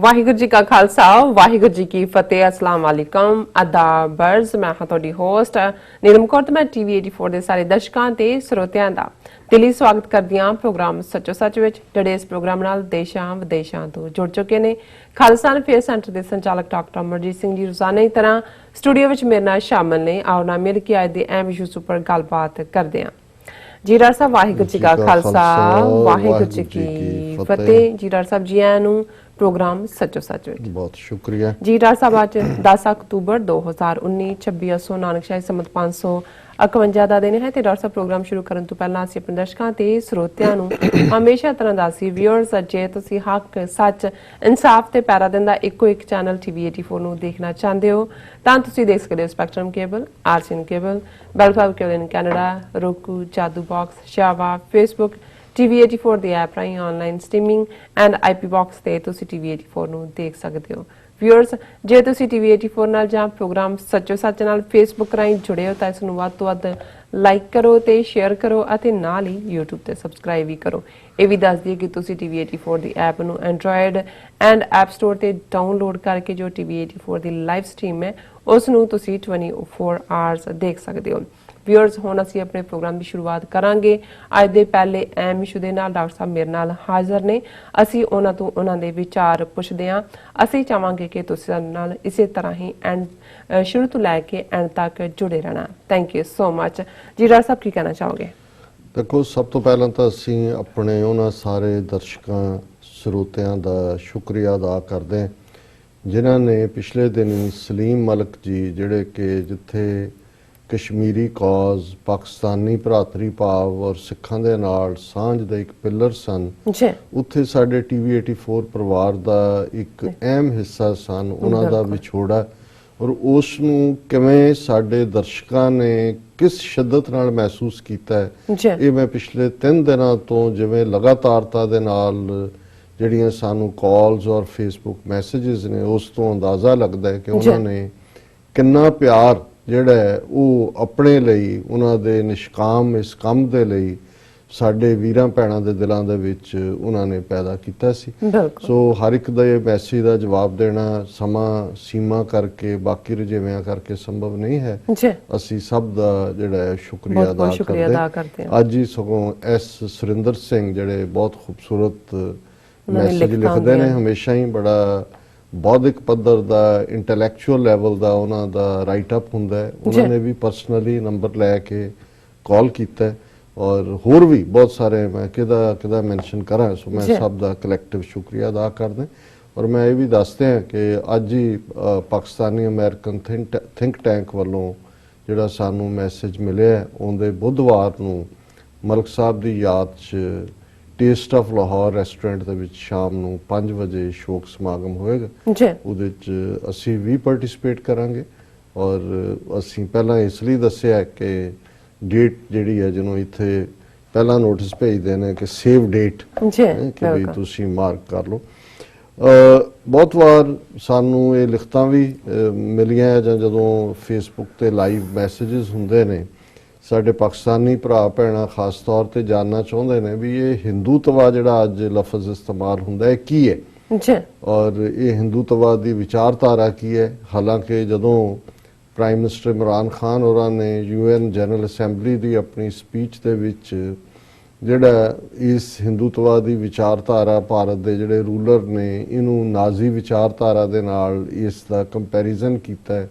ਵਾਹਿਗੁਰੂ ਜੀ ਕਾ ਖਾਲਸਾ ਵਾਹਿਗੁਰੂ ਜੀ ਕੀ ਫਤਿਹ। अस्सलाम वालेकुम ਅਦਾਬਰਜ਼। ਮੈਂ ਹਾਂ ਤੁਹਾਡੀ ਹੋਸਟ ਨੀਲਮ ਕੌਰ ਤੇ ਮੈਂ ਟੀਵੀ 84 ਦੇ ਸਾਰੇ ਦਰਸ਼ਕਾਂ ਤੇ ਸਰੋਤਿਆਂ ਦਾ ਦਿਲੀ ਸਵਾਗਤ ਕਰਦੀ ਹਾਂ ਪ੍ਰੋਗਰਾਮ ਸੱਚੋ ਸੱਚ ਵਿੱਚ, ਜਿਹੜੇ ਇਸ ਪ੍ਰੋਗਰਾਮ ਨਾਲ ਦੇਸ਼ਾਂ ਵਿਦੇਸ਼ਾਂ ਤੋਂ ਜੁੜ ਚੁੱਕੇ ਨੇ। ਖਾਲਸਾ ਫੇਅਰ ਸੈਂਟਰ ਦੇ ਸੰਚਾਲਕ ਡਾਕਟਰ ਅਮਰਜੀਤ ਸਿੰਘ ਜੀ ਰੋਜ਼ਾਨਾ ਦੀ ਤਰ੍ਹਾਂ ਸਟੂਡੀਓ ਵਿੱਚ ਮੇਰੇ ਨਾਲ ਸ਼ਾਮਲ ਨੇ। ਆਓ ਨਾ ਮਿਲ ਕੇ ਅੱਜ ਦੇ ਅਹਿਮ ਇਸ਼ੂਜ਼ ਉੱਪਰ ਗੱਲਬਾਤ ਕਰਦੇ ਹਾਂ। ਜੀ ਡਾਕਟਰ ਸਾਹਿਬ ਵਾਹਿਗੁਰੂ ਜੀ ਕਾ ਖਾਲਸਾ ਵਾਹਿਗੁਰੂ ਜੀ ਕੀ ਫਤਿਹ। ਜੀ ਡਾਕਟਰ ਸਾਹਿਬ ਜੀ ਆਇਆਂ ਨੂੰ ਪ੍ਰੋਗਰਾਮ ਸੱਚੋ ਸੱਚ ਵਿੱਚ ਬਹੁਤ ਸ਼ੁਕਰੀਆ ਜੀ। ਡਾਕਟਰ ਸਾਹਿਬ ਅੱਜ 10 ਅਕਤੂਬਰ 2019 2600 ਨਾਨਕਸ਼ਾਹੀ ਸੰਮਤ 551 ਦਾ ਦਿਨ ਹੈ ਤੇ ਡਾਕਟਰ ਸਾਹਿਬ ਪ੍ਰੋਗਰਾਮ ਸ਼ੁਰੂ ਕਰਨ ਤੋਂ ਪਹਿਲਾਂ ਅਸੀਂ ਆਪਣੇ ਦਰਸ਼ਕਾਂ ਤੇ ਸਰੋਤਿਆਂ ਨੂੰ ਹਮੇਸ਼ਾ ਤਰ੍ਹਾਂ ਦਾ ਸੀ ਵਿਊਅਰਸ, ਜੇ ਤੁਸੀਂ ਹੱਕ ਸੱਚ ਇਨਸਾਫ ਤੇ ਪੈਰਾ ਦਿੰਦਾ ਇੱਕੋ ਇੱਕ ਚੈਨਲ ਟੀਵੀ 84 ਨੂੰ ਦੇਖਣਾ ਚਾਹੁੰਦੇ ਹੋ ਤਾਂ ਤੁਸੀਂ ਦੇਖ ਸਕਦੇ ਹੋ ਸਪੈਕਟਰਮ ਕੇਬਲ, ਆਰਸੀਐਨ ਕੇਬਲ, ਬੈਲਫਾਵ cable in Canada, roku, Jadoo box, ਸ਼ਾਵਾ, ਫੇਸਬੁੱਕ, TV 84 ਦੀ ਐਪ ਰਾਹੀਂ online streaming and IP box ਤੇ ਤੁਸੀਂ TV 84 ਨੂੰ ਦੇਖ ਸਕਦੇ ਹੋ। ਵਿਊਅਰਸ, ਜੇ ਤੁਸੀਂ TV 84 ਨਾਲ ਜਾਂ ਪ੍ਰੋਗਰਾਮ ਸੱਚੋ ਸੱਚ ਨਾਲ ਫੇਸਬੁੱਕ ਰਾਹੀਂ ਜੁੜੇ ਹੋ ਤਾਂ ਇਸ ਨੂੰ ਵੱਧ ਤੋਂ ਵੱਧ ਲਾਈਕ ਕਰੋ ਤੇ ਸ਼ੇਅਰ ਕਰੋ ਅਤੇ ਨਾਲ ਹੀ YouTube ਤੇ ਸਬਸਕ੍ਰਾਈਬ ਵੀ ਕਰੋ। ਇਹ ਵੀ ਦੱਸ ਦਈਏ ਕਿ ਤੁਸੀਂ TV 84 ਦੀ ਐਪ ਨੂੰ ਐਂਡਰੋਇਡ ਐਂਡ ਐਪ ਸਟੋਰ ਤੇ ਡਾਊਨਲੋਡ ਕਰਕੇ ਜੋ TV 84 ਦੀ ਲਾਈਵ ਸਟ੍ਰੀਮ ਹੈ ਉਸ ਨੂੰ ਤੁਸੀਂ 24 ਆਵਰਸ ਦੇਖ ਸਕਦੇ ਹੋ। ਵਿਊਅਰਸ, ਹੁਣ ਅਸੀਂ ਆਪਣੇ ਪ੍ਰੋਗਰਾਮ ਦੀ ਸ਼ੁਰੂਆਤ ਕਰਾਂਗੇ ਅੱਜ ਦੇ ਪਹਿਲੇ ਅਹਿਮ ਇਸ਼ੂ ਦੇ ਨਾਲ। ਡਾਕਟਰ ਸਾਹਿਬ ਮੇਰੇ ਨਾਲ ਹਾਜ਼ਰ ਨੇ, ਅਸੀਂ ਉਹਨਾਂ ਤੋਂ ਉਹਨਾਂ ਦੇ ਵਿਚਾਰ ਪੁੱਛਦੇ ਹਾਂ। ਅਸੀਂ ਚਾਹਾਂਗੇ ਕਿ ਤੁਸੀਂ ਸਾਡੇ ਨਾਲ ਇਸੇ ਤਰ੍ਹਾਂ ਹੀ ਸ਼ੁਰੂ ਤੋਂ ਲੈ ਕੇ ਐਂਡ ਤੱਕ ਜੁੜੇ ਰਹਿਣਾ। Thank you so much. ਜੀ ਡਾਕਟਰ ਸਾਹਿਬ ਕੀ ਕਹਿਣਾ ਚਾਹੋਗੇ? ਦੇਖੋ, ਸਭ ਤੋਂ ਪਹਿਲਾਂ ਤਾਂ ਅਸੀਂ ਆਪਣੇ ਉਹਨਾਂ ਸਾਰੇ ਦਰਸ਼ਕਾਂ ਸਰੋਤਿਆਂ ਦਾ ਸ਼ੁਕਰੀਆ ਅਦਾ ਕਰਦੇ ਹਾਂ ਜਿਨ੍ਹਾਂ ਨੇ ਪਿਛਲੇ ਦਿਨੀ ਸਲੀਮ ਮਲਕ ਜੀ, ਜਿਹੜੇ ਕਿ ਜਿੱਥੇ ਕਸ਼ਮੀਰੀ ਕੌਜ਼, ਪਾਕਿਸਤਾਨੀ ਭਰਾਤਰੀ ਭਾਵ ਔਰ ਸਿੱਖਾਂ ਦੇ ਨਾਲ ਸਾਂਝ ਦੇ ਇੱਕ ਪਿੱਲਰ ਸਨ, ਉੱਥੇ ਸਾਡੇ TV 84 ਪਰਿਵਾਰ ਦਾ ਇੱਕ ਅਹਿਮ ਹਿੱਸਾ ਸਨ। ਉਹਨਾਂ ਦਾ ਵਿਛੋੜਾ ਔਰ ਉਸ ਨੂੰ ਕਿਵੇਂ ਸਾਡੇ ਦਰਸ਼ਕਾਂ ਨੇ ਕਿਸ ਸ਼ਿੱਦਤ ਨਾਲ ਮਹਿਸੂਸ ਕੀਤਾ ਹੈ, ਇਹ ਮੈਂ ਪਿਛਲੇ 3 ਦਿਨਾਂ ਤੋਂ ਜਿਵੇਂ ਲਗਾਤਾਰਤਾ ਦੇ ਨਾਲ ਜਿਹੜੀਆਂ ਸਾਨੂੰ ਕਾਲਸ ਔਰ ਫੇਸਬੁੱਕ ਮੈਸੇजेस ਨੇ ਉਸ ਤੋਂ ਅੰਦਾਜ਼ਾ ਲੱਗਦਾ ਹੈ ਕਿ ਉਹਨਾਂ ਨੇ ਕਿੰਨਾ ਪਿਆਰ ਜਿਹੜਾ ਹੈ ਉਹ ਆਪਣੇ ਲਈ, ਉਹਨਾਂ ਦੇ ਨਿਸ਼ਕਾਮ ਇਸ ਕੰਮ ਦੇ ਲਈ ਸਾਡੇ ਵੀਰਾਂ ਭੈਣਾਂ ਦੇ ਦਿਲਾਂ ਦੇ ਵਿੱਚ ਉਹਨਾਂ ਨੇ ਪੈਦਾ ਕੀਤਾ ਸੀ। ਸੋ ਹਰ ਇੱਕ ਦਾ ਇਹ ਮੈਸੇਜ ਦਾ ਜਵਾਬ ਦੇਣਾ ਸਮਾਂ ਸੀਮਾ ਕਰਕੇ, ਬਾਕੀ ਰੁਝੇਵਿਆਂ ਕਰਕੇ ਸੰਭਵ ਨਹੀਂ ਹੈ। ਅਸੀਂ ਸਭ ਦਾ ਜਿਹੜਾ ਹੈ ਸ਼ੁਕਰੀਆ ਅਦਾ ਕਰਦੇ ਹਾਂ। ਅੱਜ ਹੀ ਸਗੋਂ ਸੁਰਿੰਦਰ ਸਿੰਘ ਜਿਹੜੇ ਬਹੁਤ ਖੂਬਸੂਰਤ ਮੈਸੇਜ ਲਿਖਦੇ ਨੇ, ਹਮੇਸ਼ਾ ਹੀ ਬੜਾ ਬੌਧਿਕ ਪੱਧਰ ਦਾ, ਇੰਟੈਲੈਕਚੁਅਲ ਲੈਵਲ ਦਾ ਉਹਨਾਂ ਦਾ ਰਾਈਟ ਅਪ ਹੁੰਦਾ ਹੈ। ਉਹਨਾਂ ਨੇ ਵੀ ਪਰਸਨਲੀ ਨੰਬਰ ਲੈ ਕੇ ਕਾਲ ਕੀਤਾ ਔਰ ਹੋਰ ਵੀ ਬਹੁਤ ਸਾਰੇ, ਮੈਂ ਕਿਹਦਾ ਮੈਂਸ਼ਨ ਕਰਾਂ, ਸੋ ਮੈਂ ਸਭ ਦਾ ਕਲੈਕਟਿਵ ਸ਼ੁਕਰੀਆ ਅਦਾ ਕਰਦਾ। ਔਰ ਮੈਂ ਇਹ ਵੀ ਦੱਸਦੇ ਹਾਂ ਕਿ ਅੱਜ ਹੀ ਪਾਕਿਸਤਾਨੀ ਅਮਰੀਕਨ ਥਿੰਕ ਟੈਂਕ ਵੱਲੋਂ ਜਿਹੜਾ ਸਾਨੂੰ ਮੈਸੇਜ ਮਿਲਿਆ, ਉਹਦੇ ਬੁੱਧਵਾਰ ਨੂੰ ਮਲਕ ਸਾਹਿਬ ਦੀ ਯਾਦ 'ਚ ਟੇਸਟ ਆਫ ਲਾਹੌਰ ਰੈਸਟੋਰੈਂਟ ਦੇ ਵਿੱਚ ਸ਼ਾਮ ਨੂੰ 5 ਵਜੇ ਸ਼ੋਕ ਸਮਾਗਮ ਹੋਏਗਾ। ਉਹਦੇ 'ਚ ਅਸੀਂ ਵੀ ਪਾਰਟਿਸਿਪੇਟ ਕਰਾਂਗੇ ਔਰ ਅਸੀਂ ਪਹਿਲਾਂ ਇਸ ਲਈ ਦੱਸਿਆ ਕਿ ਡੇਟ ਜਿਹੜੀ ਹੈ, ਜਿਹਨੂੰ ਇੱਥੇ ਪਹਿਲਾਂ ਨੋਟਿਸ ਭੇਜਦੇ ਨੇ ਕਿ ਸੇਵ ਡੇਟ, ਕਿ ਵੀ ਤੁਸੀਂ ਮਾਰਕ ਕਰ ਲਓ। ਬਹੁਤ ਵਾਰ ਸਾਨੂੰ ਇਹ ਲਿਖਤਾਂ ਵੀ ਮਿਲੀਆਂ ਜਾਂ ਜਦੋਂ ਫੇਸਬੁੱਕ ਤੇ ਲਾਈਵ ਮੈਸੇजेस ਹੁੰਦੇ ਨੇ, ਸਾਡੇ ਪਾਕਿਸਤਾਨੀ ਭਰਾ ਭੈਣਾਂ ਖਾਸ ਤੌਰ ਤੇ ਜਾਣਨਾ ਚਾਹੁੰਦੇ ਨੇ ਵੀ ਇਹ ਹਿੰਦੂਤਵਾ ਜਿਹੜਾ ਅੱਜ ਲਫ਼ਜ਼ ਇਸਤੇਮਾਲ ਹੁੰਦਾ ਹੈ ਕੀ ਹੈ ਔਰ ਇਹ ਹਿੰਦੂਤਵਾ ਦੀ ਵਿਚਾਰਧਾਰਾ ਕੀ ਹੈ। ਹਾਲਾਂਕਿ ਜਦੋਂ ਪ੍ਰਾਈਮ ਮਿਨਿਸਟਰ ਇਮਰਾਨ ਖਾਨ ਹੋਰਾਂ ਨੇ UN ਜਨਰਲ ਅਸੈਂਬਲੀ ਦੀ ਆਪਣੀ ਸਪੀਚ ਦੇ ਵਿੱਚ ਜਿਹੜਾ ਇਸ ਹਿੰਦੂਤਵਾ ਦੀ ਵਿਚਾਰਧਾਰਾ, ਭਾਰਤ ਦੇ ਜਿਹੜੇ ਰੂਲਰ ਨੇ ਇਹਨੂੰ ਨਾਜ਼ੀ ਵਿਚਾਰਧਾਰਾ ਦੇ ਨਾਲ ਇਸ ਦਾ ਕੰਪੈਰੀਜ਼ਨ ਕੀਤਾ ਹੈ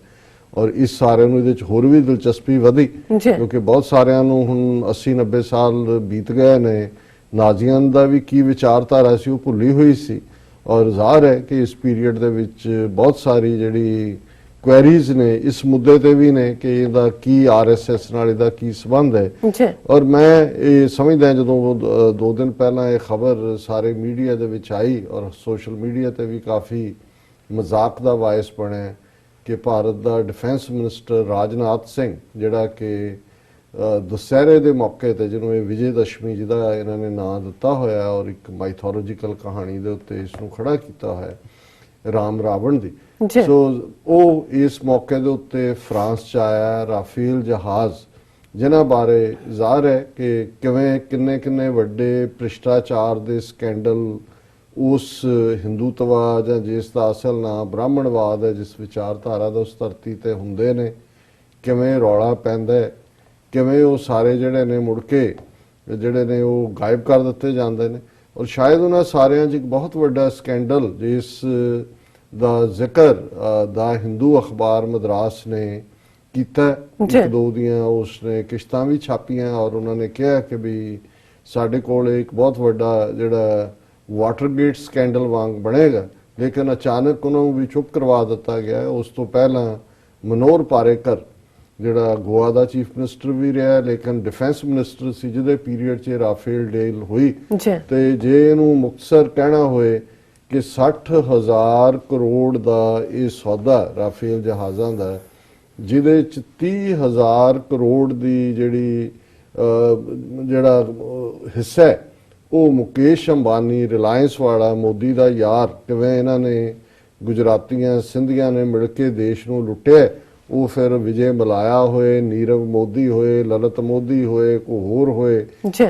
ਔਰ ਇਸ ਸਾਰਿਆਂ ਨੂੰ ਇਹਦੇ 'ਚ ਹੋਰ ਵੀ ਦਿਲਚਸਪੀ ਵਧੀ ਕਿਉਂਕਿ ਬਹੁਤ ਸਾਰਿਆਂ ਨੂੰ ਹੁਣ 80-90 ਸਾਲ ਬੀਤ ਗਏ ਨੇ, ਨਾਜ਼ੀਆਂ ਦਾ ਵੀ ਕੀ ਵਿਚਾਰਧਾਰਾ ਸੀ ਉਹ ਭੁੱਲੀ ਹੋਈ ਸੀ। ਔਰ ਜ਼ਾਹਰ ਹੈ ਕਿ ਇਸ ਪੀਰੀਅਡ ਦੇ ਵਿੱਚ ਬਹੁਤ ਸਾਰੀ ਜਿਹੜੀ ਕੁਐਰੀਜ਼ ਨੇ ਇਸ ਮੁੱਦੇ ਤੇ ਵੀ ਨੇ ਕਿ ਇਹਦਾ ਕੀ RSS ਨਾਲ ਇਹਦਾ ਕੀ ਸੰਬੰਧ ਹੈ। ਔਰ ਮੈਂ ਇਹ ਸਮਝਦਾ ਜਦੋਂ 2 ਦਿਨ ਪਹਿਲਾਂ ਇਹ ਖਬਰ ਸਾਰੇ ਮੀਡੀਆ ਦੇ ਵਿੱਚ ਆਈ ਔਰ ਸੋਸ਼ਲ ਮੀਡੀਆ ਤੇ ਵੀ ਕਾਫੀ ਮਜ਼ਾਕ ਦਾ ਵਾਇਸ ਬਣਿਆ ਕਿ ਭਾਰਤ ਦਾ ਡਿਫੈਂਸ ਮਿਨਿਸਟਰ ਰਾਜਨਾਥ ਸਿੰਘ, ਜਿਹੜਾ ਕਿ ਦੁਸਹਿਰੇ ਦੇ ਮੌਕੇ ਤੇ, ਜਿਹਨੂੰ ਇਹ ਵਿਜੇ ਦਸ਼ਮੀ ਜਿਹਦਾ ਇਹਨਾਂ ਨੇ ਨਾਂ ਦਿੱਤਾ ਹੋਇਆ ਔਰ ਇੱਕ ਮਾਈਥੋਲੋਜੀਕਲ ਕਹਾਣੀ ਦੇ ਉੱਤੇ ਇਸ ਨੂੰ ਖੜਾ ਕੀਤਾ ਹੋਇਆ ਰਾਮ ਰਾਵਣ ਦੀ, ਸੋ ਉਹ ਇਸ ਮੌਕੇ ਦੇ ਉੱਤੇ ਫਰਾਂਸ 'ਚ ਆਇਆ। ਰਾਫੇਲ ਜਹਾਜ਼ ਜਿਨ੍ਹਾਂ ਬਾਰੇ ਜ਼ਾਹਰ ਹੈ ਕਿ ਕਿਵੇਂ ਕਿੰਨੇ ਵੱਡੇ ਭ੍ਰਿਸ਼ਟਾਚਾਰ ਦੇ ਸਕੈਂਡਲ ਉਸ ਹਿੰਦੂਤਵਾ ਜਾਂ ਜਿਸ ਦਾ ਅਸਲ ਨਾਂ ਬ੍ਰਾਹਮਣਵਾਦ ਹੈ, ਜਿਸ ਵਿਚਾਰਧਾਰਾ ਦਾ ਉਸ ਧਰਤੀ ਤੇ ਹੁੰਦੇ ਨੇ, ਕਿਵੇਂ ਰੌਲਾ ਪੈਂਦਾ ਹੈ, ਕਿਵੇਂ ਉਹ ਸਾਰੇ ਜਿਹੜੇ ਨੇ ਮੁੜ ਕੇ ਜਿਹੜੇ ਨੇ ਉਹ ਗਾਇਬ ਕਰ ਦਿੱਤੇ ਜਾਂਦੇ ਨੇ। ਔਰ ਸ਼ਾਇਦ ਉਹਨਾਂ ਸਾਰਿਆਂ 'ਚ ਇੱਕ ਬਹੁਤ ਵੱਡਾ ਸਕੈਂਡਲ ਜਿਸ ਦਾ ਜ਼ਿਕਰ ਦਾ ਹਿੰਦੂ ਅਖਬਾਰ ਮਦਰਾਸ ਨੇ ਕੀਤਾ, ਇੱਕ ਦੋ ਦੀਆਂ ਉਸਨੇ ਕਿਸ਼ਤਾਂ ਵੀ ਛਾਪੀਆਂ ਔਰ ਉਹਨਾਂ ਨੇ ਕਿਹਾ ਕਿ ਵੀ ਸਾਡੇ ਕੋਲ ਇੱਕ ਬਹੁਤ ਵੱਡਾ ਜਿਹੜਾ ਵਾਟਰਗੇਟ ਸਕੈਂਡਲ ਵਾਂਗ ਬਣੇਗਾ, ਲੇਕਿਨ ਅਚਾਨਕ ਉਹਨਾਂ ਨੂੰ ਵੀ ਚੁੱਪ ਕਰਵਾ ਦਿੱਤਾ ਗਿਆ। ਉਸ ਤੋਂ ਪਹਿਲਾਂ ਮਨੋਹਰ ਪਾਰੇਕਰ ਜਿਹੜਾ ਗੋਆ ਦਾ ਚੀਫ ਮਿਨਿਸਟਰ ਵੀ ਰਿਹਾ, ਲੇਕਿਨ ਡਿਫੈਂਸ ਮਿਨਿਸਟਰ ਸੀ ਜਿਹਦੇ ਪੀਰੀਅਡ 'ਚ ਰਾਫੇਲ ਡੀਲ ਹੋਈ। ਤੇ ਜੇ ਇਹਨੂੰ ਮੁਖਤਸਰ ਕਹਿਣਾ ਹੋਏ ਕਿ 60,000 ਕਰੋੜ ਦਾ ਇਹ ਸੌਦਾ ਰਾਫੇਲ ਜਹਾਜ਼ਾਂ ਦਾ, ਜਿਹਦੇ 'ਚ 30,000 ਕਰੋੜ ਦੀ ਜਿਹੜਾ ਹਿੱਸਾ ਹੈ ਉਹ ਮੁਕੇਸ਼ ਅੰਬਾਨੀ ਰਿਲਾਇੰਸ ਵਾਲਾ ਮੋਦੀ ਦਾ ਯਾਰ, ਕਿਵੇਂ ਇਹਨਾਂ ਨੇ ਗੁਜਰਾਤੀਆਂ ਸਿੰਧੀਆਂ ਨੇ ਮਿਲ ਕੇ ਦੇਸ਼ ਨੂੰ ਲੁੱਟਿਆ, ਉਹ ਫਿਰ ਵਿਜੇ ਮਲਾਇਆ ਹੋਏ, ਨੀਰਵ ਮੋਦੀ ਹੋਏ, ਲਲਿਤ ਮੋਦੀ ਹੋਏ, ਕੋਈ ਹੋਰ ਹੋਏ,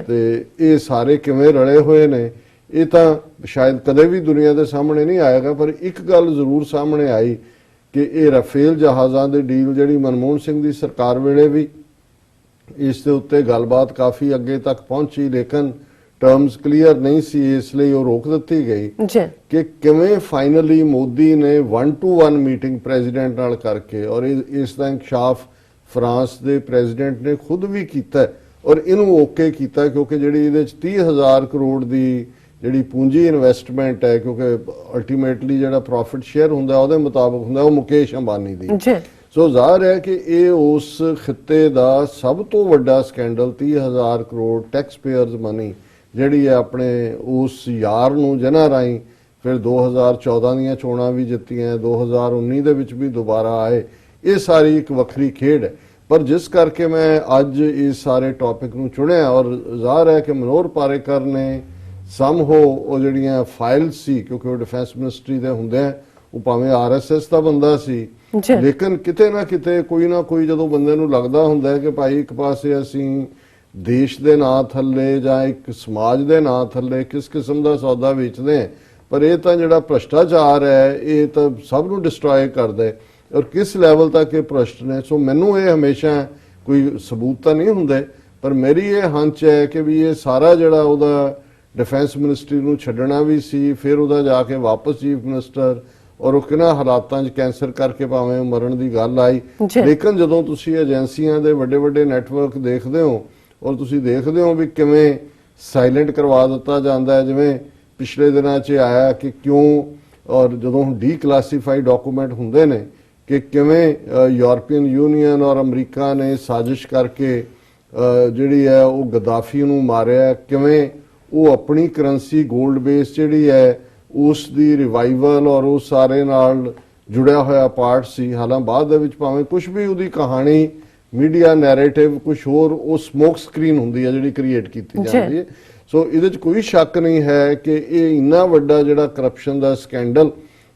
ਤੇ ਇਹ ਸਾਰੇ ਕਿਵੇਂ ਰਲੇ ਹੋਏ ਨੇ, ਇਹ ਤਾਂ ਸ਼ਾਇਦ ਕਦੇ ਵੀ ਦੁਨੀਆ ਦੇ ਸਾਹਮਣੇ ਨਹੀਂ ਆਏਗਾ। ਪਰ ਇੱਕ ਗੱਲ ਜ਼ਰੂਰ ਸਾਹਮਣੇ ਆਈ ਕਿ ਇਹ ਰਾਫੇਲ ਜਹਾਜ਼ਾਂ ਦੀ ਡੀਲ ਜਿਹੜੀ ਮਨਮੋਹਨ ਸਿੰਘ ਦੀ ਸਰਕਾਰ ਵੇਲੇ ਵੀ ਇਸ ਦੇ ਉੱਤੇ ਗੱਲਬਾਤ ਕਾਫੀ ਅੱਗੇ ਤੱਕ ਪਹੁੰਚੀ, ਲੇਕਿਨ ਟਰਮਸ ਕਲੀਅਰ ਨਹੀਂ ਸੀ, ਇਸ ਲਈ ਉਹ ਰੋਕ ਦਿੱਤੀ ਗਈ ਕਿ ਕਿਵੇਂ ਫਾਈਨਲੀ ਮੋਦੀ ਨੇ 1-to-1 ਮੀਟਿੰਗ ਪ੍ਰੈਜ਼ੀਡੈਂਟ ਨਾਲ ਕਰਕੇ, ਔਰ ਇਸ ਦਾ ਇੰਕਸ਼ਾਫ ਫਰਾਂਸ ਦੇ ਪ੍ਰੈਜ਼ੀਡੈਂਟ ਨੇ ਖੁਦ ਵੀ ਕੀਤਾ ਔਰ ਇਹਨੂੰ ਓਕੇ ਕੀਤਾ, ਕਿਉਂਕਿ ਜਿਹੜੀ ਇਹਦੇ 'ਚ 30,000 ਕਰੋੜ ਦੀ ਜਿਹੜੀ ਪੂੰਜੀ ਇਨਵੈਸਟਮੈਂਟ ਹੈ, ਕਿਉਂਕਿ ਅਲਟੀਮੇਟਲੀ ਜਿਹੜਾ ਪ੍ਰੋਫਿਟ ਸ਼ੇਅਰ ਹੁੰਦਾ ਉਹਦੇ ਮੁਤਾਬਕ ਹੁੰਦਾ ਉਹ ਮੁਕੇਸ਼ ਅੰਬਾਨੀ ਦੀ। ਸੋ ਜ਼ਾਹਰ ਹੈ ਕਿ ਇਹ ਉਸ ਖਿੱਤੇ ਦਾ ਸਭ ਤੋਂ ਵੱਡਾ scandal 30,000 crore tax payers money ਜਿਹੜੀ ਹੈ ਆਪਣੇ ਉਸ ਯਾਰ ਨੂੰ ਜਿਹਨਾਂ ਰਾਹੀਂ ਫਿਰ 2014 ਦੀਆਂ ਚੋਣਾਂ ਵੀ ਜਿੱਤੀਆਂ, 2019 ਦੇ ਵਿੱਚ ਵੀ ਦੁਬਾਰਾ ਆਏ, ਇਹ ਸਾਰੀ ਇੱਕ ਵੱਖਰੀ ਖੇਡ ਹੈ। ਪਰ ਜਿਸ ਕਰਕੇ ਮੈਂ ਅੱਜ ਇਸ ਸਾਰੇ ਟੌਪਿਕ ਨੂੰ ਚੁਣਿਆ, ਔਰ ਜ਼ਾਹਰ ਹੈ ਕਿ ਮਨੋਹਰ ਪਾਰੇਕਰ ਨੇ ਉਹ ਜਿਹੜੀਆਂ ਫਾਈਲਸ ਸੀ, ਕਿਉਂਕਿ ਉਹ ਡਿਫੈਂਸ ਮਿਨਿਸਟਰੀ ਦੇ ਹੁੰਦੇ ਆ, ਉਹ ਭਾਵੇਂ RSS ਦਾ ਬੰਦਾ ਸੀ, ਲੇਕਿਨ ਕਿਤੇ ਨਾ ਕਿਤੇ ਕੋਈ ਨਾ ਕੋਈ ਜਦੋਂ ਬੰਦੇ ਨੂੰ ਲੱਗਦਾ ਹੁੰਦਾ ਕਿ ਭਾਈ ਇੱਕ ਪਾਸੇ ਅਸੀਂ ਦੇਸ਼ ਦੇ ਨਾਂ ਥੱਲੇ ਜਾਂ ਇੱਕ ਸਮਾਜ ਦੇ ਨਾਂ ਥੱਲੇ ਕਿਸ ਕਿਸਮ ਦਾ ਸੌਦਾ ਵੇਚਦੇ ਆ, ਪਰ ਇਹ ਤਾਂ ਜਿਹੜਾ ਭ੍ਰਸ਼ਟਾਚਾਰ ਹੈ ਇਹ ਤਾਂ ਸਭ ਨੂੰ ਡਿਸਟਰੋਏ ਕਰਦਾ ਹੈ, ਔਰ ਕਿਸ ਲੈਵਲ ਤੱਕ ਇਹ ਭ੍ਰਸ਼ਟ ਨੇ। ਸੋ ਮੈਨੂੰ ਇਹ ਹਮੇਸ਼ਾ ਕੋਈ ਸਬੂਤ ਤਾਂ ਨਹੀਂ ਹੁੰਦੇ, ਪਰ ਮੇਰੀ ਇਹ ਹੰਚ ਹੈ ਕਿ ਵੀ ਇਹ ਸਾਰਾ ਜਿਹੜਾ ਉਹਦਾ ਡਿਫੈਂਸ ਮਿਨਿਸਟਰੀ ਨੂੰ ਛੱਡਣਾ ਵੀ ਸੀ, ਫਿਰ ਉਹਦਾ ਜਾ ਕੇ ਵਾਪਸ ਚੀਫ ਮਿਨਿਸਟਰ, ਔਰ ਉਹ ਕਿਹਨਾਂ ਹਾਲਾਤਾਂ 'ਚ ਕੈਂਸਰ ਕਰਕੇ ਭਾਵੇਂ ਮਰਨ ਦੀ ਗੱਲ ਆਈ। ਲੇਕਿਨ ਜਦੋਂ ਤੁਸੀਂ ਏਜੰਸੀਆਂ ਦੇ ਵੱਡੇ ਵੱਡੇ ਨੈਟਵਰਕ ਦੇਖਦੇ ਹੋ ਔਰ ਤੁਸੀਂ ਦੇਖਦੇ ਹੋ ਵੀ ਕਿਵੇਂ ਸਾਇਲੈਂਟ ਕਰਵਾ ਦਿੱਤਾ ਜਾਂਦਾ ਹੈ, ਜਿਵੇਂ ਪਿਛਲੇ ਦਿਨਾਂ 'ਚ ਆਇਆ ਕਿ ਕਿਉਂ, ਔਰ ਜਦੋਂ ਡੀਕਲਾਸੀਫਾਈਡ ਡਾਕੂਮੈਂਟ ਹੁੰਦੇ ਨੇ ਕਿ ਕਿਵੇਂ ਯੂਰਪੀਅਨ ਯੂਨੀਅਨ ਔਰ ਅਮਰੀਕਾ ਨੇ ਸਾਜ਼ਿਸ਼ ਕਰਕੇ ਜਿਹੜੀ ਹੈ ਉਹ ਗਦਾਫੀ ਨੂੰ ਮਾਰਿਆ, ਕਿਵੇਂ ਉਹ ਆਪਣੀ ਕਰੰਸੀ 골ਡ ਬੇਸ ਜਿਹੜੀ ਹੈ ਉਸ ਦੀ ਰਿਵਾਈਵਲ ਔਰ ਉਸ ਸਾਰੇ ਨਾਲ ਜੁੜਿਆ ਹੋਇਆ ਪਾਰਟ ਸੀ। ਹਾਲਾਂਕਿ ਬਾਅਦ ਦੇ ਵਿੱਚ ਭਾਵੇਂ ਕੁਝ ਵੀ ਉਹਦੀ ਕਹਾਣੀ ਮੀਡੀਆ ਨੈਰੇਟਿਵ ਕੁਝ ਹੋਰ, ਉਹ ਸਮੋਕ ਸਕਰੀਨ ਹੁੰਦੀ ਹੈ ਜਿਹੜੀ ਕ੍ਰੀਏਟ ਕੀਤੀ ਜਾਂਦੀ ਹੈ। ਸੋ ਇਹਦੇ 'ਚ ਕੋਈ ਸ਼ੱਕ ਨਹੀਂ ਹੈ ਕਿ ਇਹ ਇੰਨਾ ਵੱਡਾ ਜਿਹੜਾ ਕਰਪਸ਼ਨ ਦਾ ਸਕੈਂਡਲ,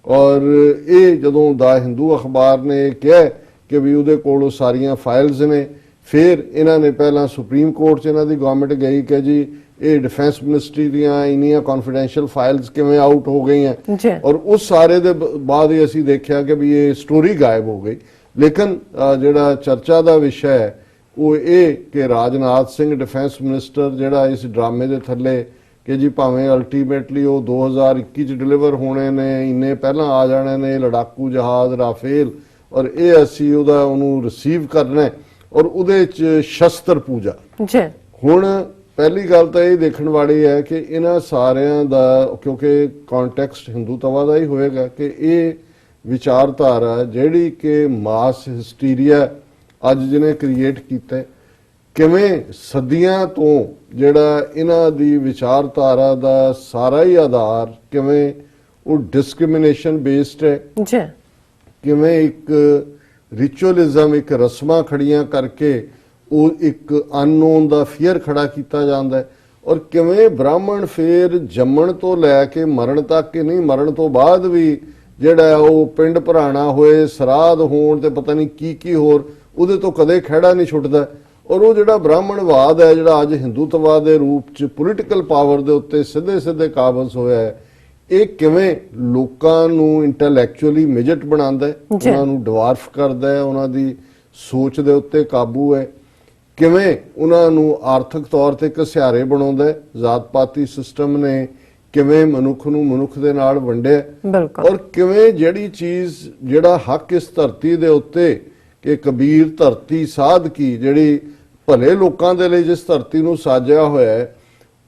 ਔਰ ਇਹ ਜਦੋਂ ਦਾ ਹਿੰਦੂ ਅਖਬਾਰ ਨੇ ਕਿਹਾ ਕਿ ਵੀ ਉਹਦੇ ਕੋਲ ਉਹ ਸਾਰੀਆਂ ਫਾਈਲਸ ਨੇ, ਫਿਰ ਇਹਨਾਂ ਨੇ ਪਹਿਲਾਂ ਸੁਪਰੀਮ ਕੋਰਟ 'ਚ ਇਹਨਾਂ ਦੀ ਗਵਰਨਮੈਂਟ ਗਈ ਕਿ ਜੀ ਇਹ ਡਿਫੈਂਸ ਮਿਨਿਸਟਰੀ ਦੀਆਂ ਇੰਨੀਆਂ ਕੌਨਫੀਡੈਂਸ਼ੀਅਲ ਫਾਈਲਸ ਕਿਵੇਂ ਆਊਟ ਹੋ ਗਈਆਂ, ਔਰ ਉਸ ਸਾਰੇ ਦੇ ਬਾਅਦ ਹੀ ਅਸੀਂ ਦੇਖਿਆ ਕਿ ਵੀ ਇਹ ਸਟੋਰੀ ਗਾਇਬ ਹੋ ਗਈ। ਲੇਕਿਨ ਜਿਹੜਾ ਚਰਚਾ ਦਾ ਵਿਸ਼ਾ ਹੈ ਉਹ ਇਹ ਕਿ ਰਾਜਨਾਥ ਸਿੰਘ ਡਿਫੈਂਸ ਮਿਨਿਸਟਰ ਜਿਹੜਾ ਇਸ ਡਰਾਮੇ ਦੇ ਥੱਲੇ ਕਿ ਜੀ ਭਾਵੇਂ ਅਲਟੀਮੇਟਲੀ ਉਹ 2021 ਚ ਡਿਲੀਵਰ ਹੋਣੇ ਨੇ, ਇੰਨੇ ਪਹਿਲਾਂ ਆ ਜਾਣੇ ਨੇ ਲੜਾਕੂ ਜਹਾਜ਼ ਰਾਫੇਲ, ਔਰ ਇਹ ਅਸੀਂ ਉਹਨੂੰ ਰਿਸੀਵ ਕਰਨਾ, ਔਰ ਉਹਦੇ ਚ ਸ਼ਸਤਰ ਪੂਜਾ। ਹੁਣ ਪਹਿਲੀ ਗੱਲ ਤਾਂ ਇਹ ਦੇਖਣ ਵਾਲੀ ਹੈ ਕਿ ਇਹਨਾਂ ਸਾਰਿਆਂ ਦਾ, ਕਿਉਂਕਿ ਕੰਟੈਕਸਟ ਹਿੰਦੂਤਵਾ ਦਾ ਹੀ ਹੋਏਗਾ, ਕਿ ਇਹ ਵਿਚਾਰਧਾਰਾ ਜਿਹੜੀ ਕਿ ਮਾਸ ਹਿਸਟੀਰੀਆ ਅੱਜ ਜਿਹਨੇ ਕ੍ਰੀਏਟ ਕੀਤਾ, ਕਿਵੇਂ ਸਦੀਆਂ ਤੋਂ ਜਿਹੜਾ ਇਹਨਾਂ ਦੀ ਵਿਚਾਰਧਾਰਾ ਦਾ ਸਾਰਾ ਹੀ ਆਧਾਰ ਕਿਵੇਂ ਉਹ ਡਿਸਕ੍ਰਿਮੀਨੇਸ਼ਨ ਬੇਸਡ ਹੈ, ਕਿਵੇਂ ਇੱਕ ਰਿਚੁਅਲਿਜ਼ਮ, ਇੱਕ ਰਸਮਾਂ ਖੜੀਆਂ ਕਰਕੇ ਉਹ ਇੱਕ ਅਨਨੋਨ ਦਾ ਫੀਅਰ ਖੜਾ ਕੀਤਾ ਜਾਂਦਾ ਹੈ, ਔਰ ਕਿਵੇਂ ਬ੍ਰਾਹਮਣ ਫੇਰ ਜੰਮਣ ਤੋਂ ਲੈ ਕੇ ਮਰਨ ਤੱਕ ਹੀ ਨਹੀਂ, ਮਰਨ ਤੋਂ ਬਾਅਦ ਵੀ ਜਿਹੜਾ ਉਹ ਪਿੰਡ ਭਰਾਣਾ ਹੋਏ, ਸਰਾਧ ਹੋਣ ਤੇ ਪਤਾ ਨਹੀਂ ਕੀ ਹੋਰ, ਉਹਦੇ ਤੋਂ ਕਦੇ ਖਹਿੜਾ ਨਹੀਂ ਛੁੱਟਦਾ। ਔਰ ਉਹ ਜਿਹੜਾ ਬ੍ਰਾਹਮਣਵਾਦ ਹੈ ਜਿਹੜਾ ਅੱਜ ਹਿੰਦੂਤਵਾ ਦੇ ਰੂਪ ਚ ਪੋਲੀਟੀਕਲ ਪਾਵਰ ਦੇ ਉੱਤੇ ਸਿੱਧੇ ਕਾਬਜ਼ ਹੋਇਆ ਹੈ, ਇਹ ਕਿਵੇਂ ਲੋਕਾਂ ਨੂੰ ਇੰਟੈਲੈਕਚੁਅਲੀ ਮਿਜਟ ਬਣਾਉਂਦਾ ਹੈ, ਉਹਨਾਂ ਨੂੰ ਡਵਾਰਫ ਕਰਦਾ ਹੈ, ਉਹਨਾਂ ਦੀ ਸੋਚ ਦੇ ਉੱਤੇ ਕਾਬੂ ਹੈ, ਕਿਵੇਂ ਉਹਨਾਂ ਨੂੰ ਆਰਥਿਕ ਤੌਰ ਤੇ ਘਸਿਆਰੇ ਬਣਾਉਂਦਾ ਹੈ। ਜ਼ਾਤ ਪਾਤੀ ਸਿਸਟਮ ਨੇ ਕਿਵੇਂ ਮਨੁੱਖ ਨੂੰ ਮਨੁੱਖ ਦੇ ਨਾਲ ਵੰਡਿਆ, ਬਿਲਕੁਲ, ਔਰ ਕਿਵੇਂ ਜਿਹੜੀ ਚੀਜ਼, ਜਿਹੜਾ ਹੱਕ ਇਸ ਧਰਤੀ ਦੇ ਉੱਤੇ ਕਿ ਕਬੀਰ ਧਰਤੀ ਸਾਧ ਕੀ, ਜਿਹੜੀ ਭਲੇ ਲੋਕਾਂ ਦੇ ਲਈ ਜਿਸ ਧਰਤੀ ਨੂੰ ਸਾਜਿਆ ਹੋਇਆ ਹੈ,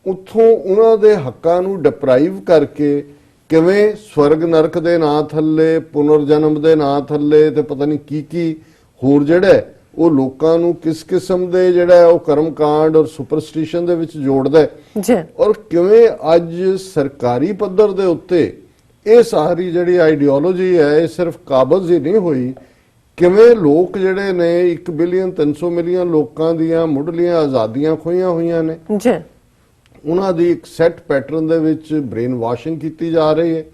ਉੱਥੋਂ ਉਹਨਾਂ ਦੇ ਹੱਕਾਂ ਨੂੰ ਡਿਪਰਾਈਵ ਕਰਕੇ ਕਿਵੇਂ ਸਵਰਗ ਨਰਕ ਦੇ ਨਾਂ ਥੱਲੇ, ਪੁਨਰ ਜਨਮ ਦੇ ਨਾਂ ਥੱਲੇ ਤੇ ਪਤਾ ਨਹੀਂ ਕੀ ਹੋਰ ਜਿਹੜਾ ਉਹ ਲੋਕਾਂ ਨੂੰ ਕਿਸ ਕਿਸਮ ਦੇ ਜਿਹੜਾ ਉਹ ਕਰਮਕਾਂਡ ਔਰ ਸੁਪਰਸਟੀਸ਼ਨ ਦੇ ਵਿੱਚ ਜੋੜਦਾ ਹੈ ਜੀ, ਔਰ ਕਿਵੇਂ ਅੱਜ ਸਰਕਾਰੀ ਪੱਧਰ ਦੇ ਉੱਤੇ ਇਹ ਸਾਰੀ ਜਿਹੜੀ ਆਈਡੀਓਲੋਜੀ ਹੈ ਇਹ ਸਿਰਫ ਕਾਬਜ਼ ਹੀ ਨਹੀਂ ਹੋਈ, ਕਿਵੇਂ ਲੋਕ ਜਿਹੜੇ ਨੇ 1 ਬਿਲੀਅਨ 300 ਮਿਲੀਅਨ ਲੋਕਾਂ ਦੀਆਂ ਮੁੱਢਲੀਆਂ ਆਜ਼ਾਦੀਆਂ ਖੋਈਆਂ ਹੋਈਆਂ ਨੇ ਜੀ, ਉਹਨਾਂ ਦੀ ਇੱਕ ਸੈੱਟ ਪੈਟਰਨ ਦੇ ਵਿੱਚ ਬ੍ਰੇਨ ਵਾਸ਼ਿੰਗ ਕੀਤੀ ਜਾ ਰਹੀ ਹੈ,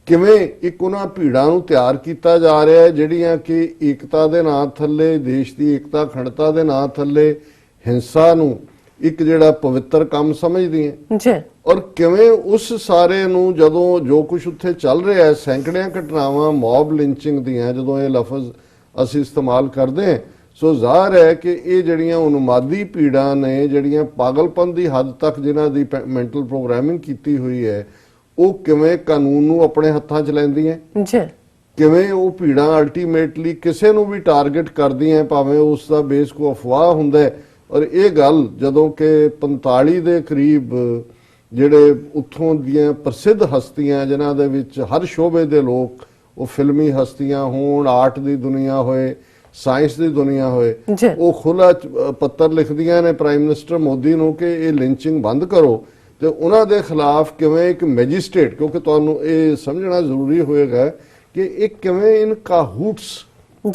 ਕਿਵੇਂ ਇੱਕ ਉਹਨਾਂ ਭੀੜਾਂ ਨੂੰ ਤਿਆਰ ਕੀਤਾ ਜਾ ਰਿਹਾ ਹੈ ਜਿਹੜੀਆਂ ਕਿ ਏਕਤਾ ਦੇ ਨਾਂ ਥੱਲੇ, ਦੇਸ਼ ਦੀ ਏਕਤਾ ਅਖੰਡਤਾ ਦੇ ਨਾਂ ਥੱਲੇ ਹਿੰਸਾ ਨੂੰ ਇੱਕ ਜਿਹੜਾ ਪਵਿੱਤਰ ਕੰਮ ਸਮਝਦੀਆਂ ਜੀ, ਔਰ ਕਿਵੇਂ ਉਸ ਸਾਰੇ ਨੂੰ ਜਦੋਂ ਜੋ ਕੁਝ ਉੱਥੇ ਚੱਲ ਰਿਹਾ ਹੈ, ਸੈਂਕੜਿਆਂ ਘਟਨਾਵਾਂ ਮੌਬ ਲਿੰਚਿੰਗ ਦੀਆਂ ਜਦੋਂ ਇਹ ਲਫ਼ਜ਼ ਅਸੀਂ ਇਸਤੇਮਾਲ ਕਰਦੇ ਹਾਂ, ਸੋ ਜ਼ਾਹਰ ਹੈ ਕਿ ਇਹ ਜਿਹੜੀਆਂ ਉਨਮਾਦੀ ਭੀੜਾਂ ਨੇ, ਜਿਹੜੀਆਂ ਪਾਗਲਪਨ ਦੀ ਹੱਦ ਤੱਕ ਜਿਨ੍ਹਾਂ ਦੀ ਮੈਂਟਲ ਪ੍ਰੋਗਰਾਮਿੰਗ ਕੀਤੀ ਹੋਈ ਹੈ, ਉਹ ਕਿਵੇਂ ਕਾਨੂੰਨ ਨੂੰ ਆਪਣੇ ਹੱਥਾਂ 'ਚ ਲੈਂਦੀਆਂ, ਜੀ, ਕਿਵੇਂ ਉਹ ਭੀੜਾਂ ਅਲਟੀਮੇਟਲੀ ਕਿਸੇ ਨੂੰ ਵੀ ਟਾਰਗੇਟ ਕਰਦੀਆਂ, ਭਾਵੇਂ ਉਸ ਦਾ ਬੇਸ ਕੋ ਅਫਵਾਹ ਹੁੰਦਾ ਹੈ। ਔਰ ਇਹ ਗੱਲ ਜਦੋਂ ਕਿ 45 ਦੇ ਕਰੀਬ ਜਿਹੜੇ ਉੱਥੋਂ ਦੀਆਂ ਪ੍ਰਸਿੱਧ ਹਸਤੀਆਂ ਜਿਨ੍ਹਾਂ ਦੇ ਵਿੱਚ ਹਰ ਸ਼ੋਬੇ ਦੇ ਲੋਕ, ਉਹ ਫਿਲਮੀ ਹਸਤੀਆਂ ਹੋਣ, ਆਰਟ ਦੀ ਦੁਨੀਆ ਹੋਏ, ਸਾਇੰਸ ਦੀ ਦੁਨੀਆ ਹੋਏ, ਉਹ ਖੁੱਲ੍ਹਾ ਪੱਤਰ ਲਿਖਦੀਆਂ ਨੇ ਪ੍ਰਾਈਮ ਮਿਨਿਸਟਰ ਮੋਦੀ ਨੂੰ ਕਿ ਇਹ ਲਿੰਚਿੰਗ ਬੰਦ ਕਰੋ, ਤੇ ਉਹਨਾਂ ਦੇ ਖਿਲਾਫ ਕਿਵੇਂ ਇੱਕ ਮੈਜਿਸਟ੍ਰੇਟ, ਕਿਉਂਕਿ ਤੁਹਾਨੂੰ ਇਹ ਸਮਝਣਾ ਜ਼ਰੂਰੀ ਹੋਏਗਾ ਕਿ ਇਹ ਕਿਵੇਂ ਇਨ ਕਾਹੂਟਸ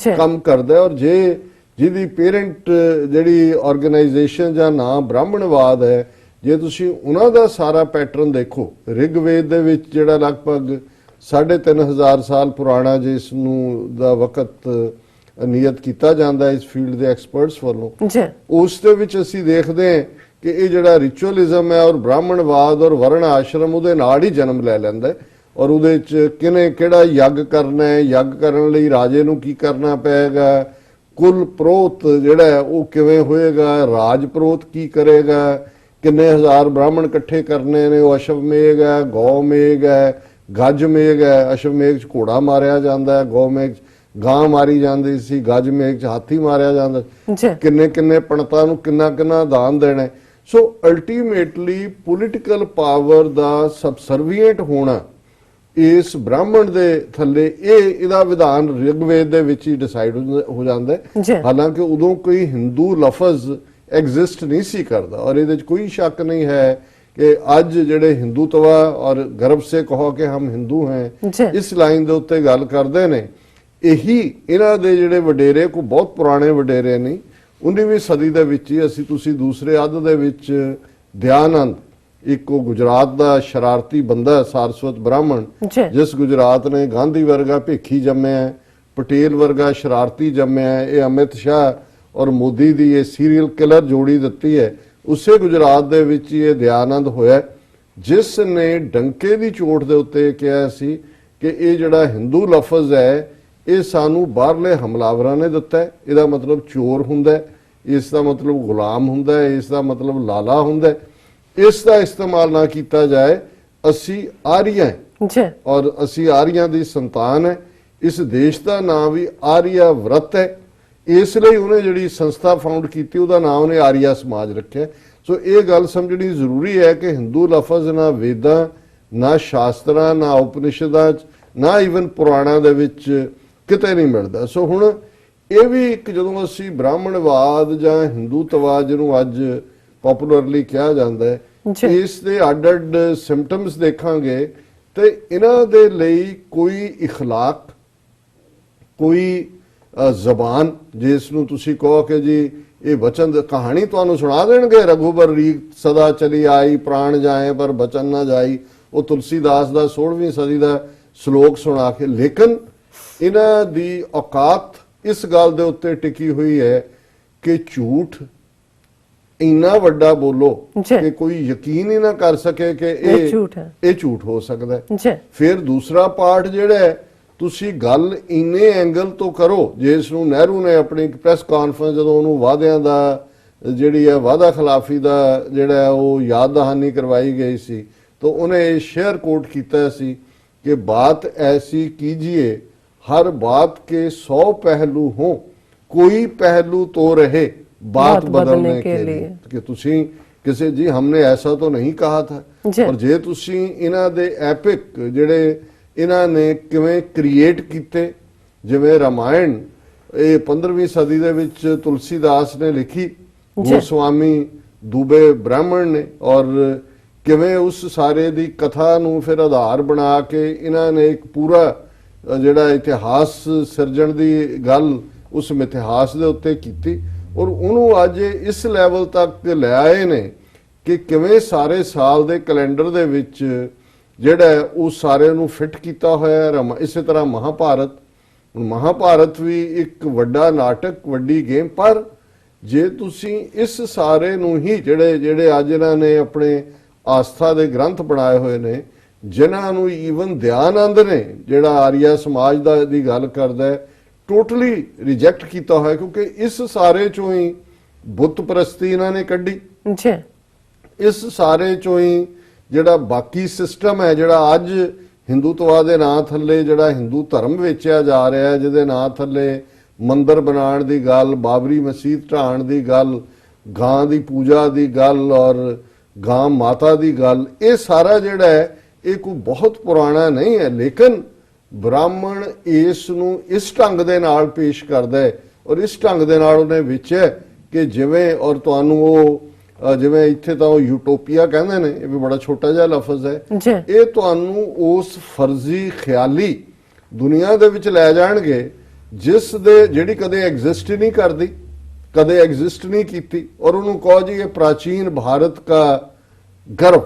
ਕੰਮ ਕਰਦਾ ਹੈ। ਔਰ ਜੇ ਜਿਹਦੀ ਪੇਰੈਂਟ ਜਿਹੜੀ ਆਰਗੇਨਾਈਜੇਸ਼ਨ ਜਾਂ ਨਾਮ ਬ੍ਰਾਹਮਣਵਾਦ ਹੈ, ਜੇ ਤੁਸੀਂ ਉਹਨਾਂ ਦਾ ਸਾਰਾ ਪੈਟਰਨ ਦੇਖੋ, ਰਿਗਵੇਦ ਦੇ ਵਿੱਚ ਜਿਹੜਾ ਲਗਭਗ 3500 ਸਾਲ ਪੁਰਾਣਾ ਜਿਸ ਨੂੰ ਦਾ ਵਕਤ ਨਿਯਤ ਕੀਤਾ ਜਾਂਦਾ ਇਸ ਫੀਲਡ ਦੇ ਐਕਸਪਰਟਸ ਵੱਲੋਂ, ਉਸ ਦੇ ਵਿੱਚ ਅਸੀਂ ਦੇਖਦੇ ਹਾਂ ਕਿ ਇਹ ਜਿਹੜਾ ਰਿਚੁਅਲਿਜ਼ਮ ਹੈ ਔਰ ਬ੍ਰਾਹਮਣਵਾਦ ਔਰ ਵਰਣ ਆਸ਼ਰਮ ਉਹਦੇ ਨਾਲ ਹੀ ਜਨਮ ਲੈ ਲੈਂਦਾ ਹੈ। ਔਰ ਉਹਦੇ ਚ ਕਿਨੇ ਕਿਹੜਾ ਯੱਗ ਕਰਨਾ ਹੈ, ਯੱਗ ਕਰਨ ਲਈ ਰਾਜੇ ਨੂੰ ਕੀ ਕਰਨਾ ਪਏਗਾ, ਕੁਲ ਪ੍ਰੋਤ ਜਿਹੜਾ ਉਹ ਕਿਵੇਂ ਹੋਏਗਾ, ਰਾਜ ਪ੍ਰੋਤ ਕੀ ਕਰੇਗਾ, ਕਿੰਨੇ ਹਜ਼ਾਰ ਬ੍ਰਾਹਮਣ ਇਕੱਠੇ ਕਰਨੇ ਨੇ, ਉਹ ਅਸ਼ਵਮੇਘ ਹੈ, ਗੌਮੇਘ ਹੈ, ਗੱਜਮੇਘ ਹੈ। ਅਸ਼ਵਮੇਘ ਚ ਘੋੜਾ ਮਾਰਿਆ ਜਾਂਦਾ ਹੈ, ਗੌਮੇਘ ਚ ਗਾਂ ਮਾਰੀ ਜਾਂਦੀ ਸੀ, ਗੱਜਮੇਘ ਚ ਹਾਥੀ ਮਾਰਿਆ ਜਾਂਦਾ, ਕਿੰਨੇ ਕਿੰਨੇ ਪੰਡਤਾਂ ਨੂੰ ਕਿੰਨਾ ਕਿੰਨਾ ਦਾਨ ਦੇਣਾ। ਸੋ ਅਲਟੀਮੇਟਲੀ ਪੋਲੀਟੀਕਲ ਪਾਵਰ ਦਾ ਸਬਸਰਵੀਐਂਟ ਹੋਣਾ ਇਸ ਬ੍ਰਾਹਮਣ ਦੇ ਥੱਲੇ, ਇਹਦਾ ਵਿਧਾਨ ਰਿਗਵੇਦ ਦੇ ਵਿੱਚ ਹੀ ਡਿਸਾਈਡ ਹੋ ਜਾਂਦਾ ਹੈ। ਹਾਲਾਂਕਿ ਉਦੋਂ ਕੋਈ ਹਿੰਦੂ ਲਫ਼ਜ਼ ਐਗਜ਼ਿਸਟ ਨਹੀਂ ਸੀ ਕਰਦਾ, ਔਰ ਇਹਦੇ 'ਚ ਕੋਈ ਸ਼ੱਕ ਨਹੀਂ ਹੈ ਕਿ ਅੱਜ ਜਿਹੜੇ ਹਿੰਦੂਤਵਾ ਔਰ ਗਰਵ ਸੇ ਕਹੋ ਕਿ ਹਮ ਹਿੰਦੂ ਹੈ ਇਸ ਲਾਈਨ ਦੇ ਉੱਤੇ ਗੱਲ ਕਰਦੇ ਨੇ, ਇਹੀ ਇਹਨਾਂ ਦੇ ਜਿਹੜੇ ਵਡੇਰੇ ਕੋ ਬਹੁਤ ਪੁਰਾਣੇ ਵਡੇਰੇ ਨਹੀਂ, 19ਵੀਂ ਸਦੀ ਦੇ ਵਿੱਚ ਹੀ ਅਸੀਂ ਤੁਸੀਂ ਦੂਸਰੇ ਅੱਧ ਦੇ ਵਿੱਚ ਦਿਆਨੰਦ, ਇੱਕ ਉਹ ਗੁਜਰਾਤ ਦਾ ਸ਼ਰਾਰਤੀ ਬੰਦਾ ਸਾਰਸਵਤ ਬ੍ਰਾਹਮਣ, ਜਿਸ ਗੁਜਰਾਤ ਨੇ ਗਾਂਧੀ ਵਰਗਾ ਭੇਖੀ ਜੰਮਿਆ, ਪਟੇਲ ਵਰਗਾ ਸ਼ਰਾਰਤੀ ਜੰਮਿਆ, ਇਹ ਅਮਿਤ ਸ਼ਾਹ ਔਰ ਮੋਦੀ ਦੀ ਇਹ ਸੀਰੀਅਲ ਕਿਲਰ ਜੋੜੀ ਦਿੱਤੀ ਹੈ, ਉਸੇ ਗੁਜਰਾਤ ਦੇ ਵਿੱਚ ਹੀ ਇਹ ਦਿਆਨੰਦ ਹੋਇਆ, ਜਿਸ ਨੇ ਡੰਕੇ ਦੀ ਚੋਟ ਦੇ ਉੱਤੇ ਕਿਹਾ ਸੀ ਕਿ ਇਹ ਜਿਹੜਾ ਹਿੰਦੂ ਲਫ਼ਜ਼ ਹੈ ਇਹ ਸਾਨੂੰ ਬਾਹਰਲੇ ਹਮਲਾਵਰਾਂ ਨੇ ਦਿੱਤਾ ਹੈ, ਇਹਦਾ ਮਤਲਬ ਚੋਰ ਹੁੰਦਾ, ਇਸ ਦਾ ਮਤਲਬ ਗੁਲਾਮ ਹੁੰਦਾ, ਇਸ ਦਾ ਮਤਲਬ ਲਾਲਾ ਹੁੰਦਾ, ਇਸ ਦਾ ਇਸਤੇਮਾਲ ਨਾ ਕੀਤਾ ਜਾਏ। ਅਸੀਂ ਆਰੀਆ ਹਾਂ ਔਰ ਅਸੀਂ ਆਰੀਆਂ ਦੀ ਸੰਤਾਨ ਹੈ, ਇਸ ਦੇਸ਼ ਦਾ ਨਾਮ ਵੀ ਆਰੀਆ ਵਰਤ ਹੈ, ਇਸ ਲਈ ਉਹਨੇ ਜਿਹੜੀ ਸੰਸਥਾ ਫਾਊਂਡ ਕੀਤੀ ਉਹਦਾ ਨਾਮ ਉਹਨੇ ਆਰੀਆ ਸਮਾਜ ਰੱਖਿਆ। ਸੋ ਇਹ ਗੱਲ ਸਮਝਣੀ ਜ਼ਰੂਰੀ ਹੈ ਕਿ ਹਿੰਦੂ ਲਫ਼ਜ਼ ਨਾ ਵੇਦਾਂ, ਨਾ ਸ਼ਾਸਤਰਾਂ, ਨਾ ਉਪਨਿਸ਼ਦਾਂ, ਨਾ ਈਵਨ ਪੁਰਾਣਾਂ ਦੇ ਵਿੱਚ ਕਿਤੇ ਨਹੀਂ ਮਿਲਦਾ। ਸੋ ਹੁਣ ਇਹ ਵੀ ਇੱਕ ਜਦੋਂ ਅਸੀਂ ਬ੍ਰਾਹਮਣਵਾਦ ਜਾਂ ਹਿੰਦੂਤਵਾ ਜਿਹਨੂੰ ਅੱਜ ਪਪੂਲਰਲੀ ਕਿਹਾ ਜਾਂਦਾ ਹੈ, ਇਸ ਦੇ ਅੱਡ-ਅੱਡ ਸਿੰਪਟਮਸ ਦੇਖਾਂਗੇ ਤੇ ਇਹਨਾਂ ਦੇ ਲਈ ਕੋਈ ਇਖਲਾਕ, ਕੋਈ ਜ਼ਬਾਨ, ਜਿਸ ਨੂੰ ਤੁਸੀਂ ਕਹੋ ਕਿ ਜੀ ਇਹ ਬਚਨ ਕਹਾਣੀ ਤੁਹਾਨੂੰ ਸੁਣਾ ਦੇਣਗੇ, ਰਘੁਬਰ ਰੀਤ ਸਦਾ ਚਲੀ ਆਈ, ਪ੍ਰਾਣ ਜਾਏ ਪਰ ਬਚਨ ਨਾ ਜਾਈ, ਉਹ ਤੁਲਸੀਦਾਸ ਦਾ 16ਵੀਂ ਸਦੀ ਦਾ ਸ਼ਲੋਕ ਸੁਣਾ ਕੇ, ਲੇਕਿਨ ਇਹਨਾਂ ਦੀ ਔਕਾਤ ਇਸ ਗੱਲ ਦੇ ਉੱਤੇ ਟਿਕੀ ਹੋਈ ਹੈ ਕਿ ਝੂਠ, ਇੰਨਾ ਵੱਡਾ ਬੋਲੋ ਜੀ। ਕਿ ਕੋਈ ਯਕੀਨ ਹੀ ਨਾ ਕਰ ਸਕੇ ਕਿ ਇਹ ਝੂਠ ਹੈ। ਇਹ ਝੂਠ ਹੋ ਸਕਦਾ ਹੈ। ਜੀ ਫਿਰ ਦੂਸਰਾ ਪਾਰਟ ਜਿਹੜਾ ਹੈ, ਤੁਸੀਂ ਗੱਲ ਇੰਨੇ ਐਂਗਲ ਤੋਂ ਕਰੋ, ਜਿਸ ਨੂੰ ਨਹਿਰੂ ਨੇ ਆਪਣੀ ਪ੍ਰੈਸ ਕਾਨਫਰੰਸ ਜਦੋਂ ਉਹਨੂੰ ਵਾਅਦਿਆਂ ਦਾ ਜਿਹੜੀ ਹੈ ਵਾਅਦਾ ਖਿਲਾਫੀ ਦਾ ਜਿਹੜਾ ਹੈ ਉਹ ਯਾਦ ਦਹਾਨੀ ਕਰਵਾਈ ਗਈ ਸੀ, ਤਾਂ ਉਹਨੇ ਇਹ ਸ਼ੇਅਰ ਕੋਟ ਕੀਤਾ ਸੀ कि बात ऐसी कीजिए हर बात के 100 पहलू हों, कोई पहलू तो रहे बात बदलने के लिए। कि तुसी किसी जी हमने ऐसा तो नहीं कहा था, पर जे तुसी इन्हां दे एपिक जिहड़े इन्हां ने किवें क्रिएट कीते, जिवें रामायण ਇਹ 15ਵੀਂ ਸਦੀ ਦੇ ਵਿੱਚ ਤੁਲਸੀਦਾਸ ਨੇ ਲਿਖੀ, ਗੋਸਵਾਮੀ ਦੂਬੇ ਬ੍ਰਾਹਮਣ ਨੇ, ਔਰ ਕਿਵੇਂ ਉਸ ਸਾਰੇ ਦੀ ਕਥਾ ਨੂੰ ਫਿਰ ਆਧਾਰ ਬਣਾ ਕੇ ਇਹਨਾਂ ਨੇ ਇੱਕ ਪੂਰਾ ਜਿਹੜਾ ਇਤਿਹਾਸ ਸਿਰਜਣ ਦੀ ਗੱਲ ਉਸ ਮਿਥਿਹਾਸ ਦੇ ਉੱਤੇ ਕੀਤੀ, ਔਰ ਉਹਨੂੰ ਅੱਜ ਇਸ ਲੈਵਲ ਤੱਕ ਲੈ ਆਏ ਨੇ ਕਿ ਕਿਵੇਂ ਸਾਰੇ ਸਾਲ ਦੇ ਕੈਲੰਡਰ ਦੇ ਵਿੱਚ ਜਿਹੜਾ ਉਹ ਸਾਰੇ ਨੂੰ ਫਿੱਟ ਕੀਤਾ ਹੋਇਆ ਹੈ। ਇਸੇ ਤਰ੍ਹਾਂ ਮਹਾਭਾਰਤ ਵੀ ਇੱਕ ਵੱਡਾ ਨਾਟਕ, ਵੱਡੀ ਗੇਮ, ਪਰ ਜੇ ਤੁਸੀਂ ਇਸ ਸਾਰੇ ਨੂੰ ਹੀ ਜਿਹੜੇ ਅੱਜ ਇਹਨਾਂ ਨੇ ਆਪਣੇ ਆਸਥਾ ਦੇ ਗ੍ਰੰਥ ਬਣਾਏ ਹੋਏ ਨੇ, ਜਿਨ੍ਹਾਂ ਨੂੰ ਈਵਨ ਦਿਆਨੰਦ ਨੇ ਜਿਹੜਾ ਆਰੀਆ ਸਮਾਜ ਦੀ ਗੱਲ ਕਰਦਾ ਹੈ, ਟੋਟਲੀ ਰਿਜੈਕਟ ਕੀਤਾ ਹੋਇਆ, ਕਿਉਂਕਿ ਇਸ ਸਾਰੇ ਚੋਂ ਹੀ ਬੁੱਤ ਪ੍ਰਸਤੀ ਇਹਨਾਂ ਨੇ ਕੱਢੀ ਜੀ। ਇਸ ਸਾਰੇ ਚੋਂ ਹੀ ਜਿਹੜਾ ਬਾਕੀ ਸਿਸਟਮ ਹੈ, ਜਿਹੜਾ ਅੱਜ ਹਿੰਦੂਤਵਾ ਦੇ ਨਾਂ ਥੱਲੇ ਜਿਹੜਾ ਹਿੰਦੂ ਧਰਮ ਵੇਚਿਆ ਜਾ ਰਿਹਾ ਹੈ, ਜਿਹਦੇ ਨਾਂ ਥੱਲੇ ਮੰਦਿਰ ਬਣਾਉਣ ਦੀ ਗੱਲ, ਬਾਬਰੀ ਮਸਜਿਦ ਢਾਣ ਦੀ ਗੱਲ, ਗਾਂ ਦੀ ਪੂਜਾ ਦੀ ਗੱਲ ਔਰ ਗਾਂ ਮਾਤਾ ਦੀ ਗੱਲ, ਇਹ ਸਾਰਾ ਜਿਹੜਾ ਹੈ ਇਹ ਕੋਈ ਬਹੁਤ ਪੁਰਾਣਾ ਨਹੀਂ ਹੈ, ਲੇਕਿਨ ਬ੍ਰਾਹਮਣ ਇਸ ਨੂੰ ਇਸ ਢੰਗ ਦੇ ਨਾਲ ਪੇਸ਼ ਕਰਦਾ ਹੈ ਔਰ ਇਸ ਢੰਗ ਦੇ ਨਾਲ ਉਹਨੇ ਵੇਚਿਆ ਕਿ ਜਿਵੇਂ, ਔਰ ਤੁਹਾਨੂੰ ਉਹ ਜਿਵੇਂ ਇੱਥੇ ਤਾਂ ਉਹ ਯੂਟੋਪੀਆ ਕਹਿੰਦੇ ਨੇ, ਇਹ ਵੀ ਬੜਾ ਛੋਟਾ ਜਿਹਾ ਲਫ਼ਜ਼ ਹੈ, ਇਹ ਤੁਹਾਨੂੰ ਉਸ ਫਰਜ਼ੀ ਖਿਆਲੀ ਦੁਨੀਆ ਦੇ ਵਿੱਚ ਲੈ ਜਾਣਗੇ ਜਿਸ ਦੇ ਜਿਹੜੀ ਕਦੇ ਐਗਜ਼ਿਸਟ ਹੀ ਨਹੀਂ ਕਰਦੀ, ਕਦੇ ਐਗਜ਼ਿਸਟ ਨਹੀਂ ਕੀਤੀ, ਔਰ ਉਹਨੂੰ ਕਹੋ ਜੀ ਇਹ ਪ੍ਰਾਚੀਨ ਭਾਰਤ ਦਾ ਗਰਵ,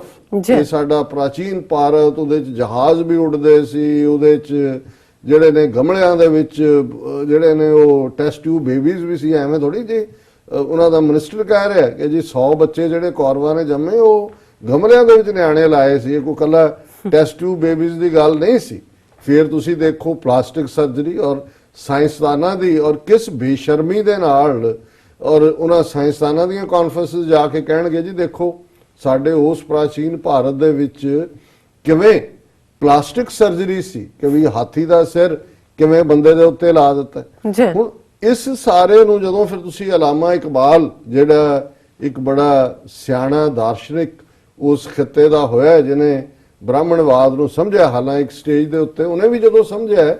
ਇਹ ਸਾਡਾ ਪ੍ਰਾਚੀਨ ਭਾਰਤ, ਉਹਦੇ ਚ ਜਹਾਜ਼ ਵੀ ਉੱਡਦੇ ਸੀ, ਉਹਦੇ ਚ ਜਿਹੜੇ ਨੇ ਗਮਲਿਆਂ ਦੇ ਵਿੱਚ ਜਿਹੜੇ ਨੇ ਉਹ ਟੈਸਟ ਟਿਊਬ ਬੇਬੀਜ਼ ਵੀ ਸੀ, ਐਵੇਂ ਥੋੜੀ ਜੀ ਉਹਨਾਂ ਦਾ ਮਿਨਿਸਟਰ ਕਹਿ ਰਿਹਾ ਕਿ ਜੀ 100 ਬੱਚੇ ਜਿਹੜੇ ਕੌਰਵਾਂ ਨੇ ਜੰਮੇ ਉਹ ਗਮਲਿਆਂ ਦੇ ਵਿੱਚ ਨਿਆਣੇ ਲਾਏ ਸੀ, ਇਹ ਕੋਈ ਕੱਲਾ ਟੈਸਟ ਟਿਊਬ ਬੇਬੀਜ਼ ਦੀ ਗੱਲ ਨਹੀਂ ਸੀ। ਫਿਰ ਤੁਸੀਂ ਦੇਖੋ ਪਲਾਸਟਿਕ ਸਰਜਰੀ ਔਰ ਸਾਇੰਸਦਾਨਾਂ ਦੀ, ਔਰ ਕਿਸ ਬੇਸ਼ਰਮੀ ਦੇ ਨਾਲ, ਔਰ ਉਹਨਾਂ ਸਾਇੰਸਦਾਨਾਂ ਦੀਆਂ ਕਾਨਫਰੰਸਿਸ ਜਾ ਕੇ ਕਹਿਣਗੇ ਜੀ ਦੇਖੋ ਸਾਡੇ ਉਸ ਪ੍ਰਾਚੀਨ ਭਾਰਤ ਦੇ ਵਿੱਚ ਕਿਵੇਂ ਪਲਾਸਟਿਕ ਸਰਜਰੀ ਸੀ, ਕਿ ਵੀ ਹਾਥੀ ਦਾ ਸਿਰ ਕਿਵੇਂ ਬੰਦੇ ਦੇ ਉੱਤੇ ਲਾ ਦਿੱਤਾ। ਹੁਣ ਇਸ ਸਾਰੇ ਨੂੰ ਜਦੋਂ ਫਿਰ ਤੁਸੀਂ ਅਲਾਮਾ ਇਕਬਾਲ ਜਿਹੜਾ ਇੱਕ ਬੜਾ ਸਿਆਣਾ ਦਾਰਸ਼ਨਿਕ ਉਸ ਖਿੱਤੇ ਦਾ ਹੋਇਆ, ਜਿਹਨੇ ਬ੍ਰਾਹਮਣਵਾਦ ਨੂੰ ਸਮਝਿਆ, ਹਾਲਾਂ ਇੱਕ ਸਟੇਜ ਦੇ ਉੱਤੇ ਉਹਨੇ ਵੀ ਜਦੋਂ ਸਮਝਿਆ,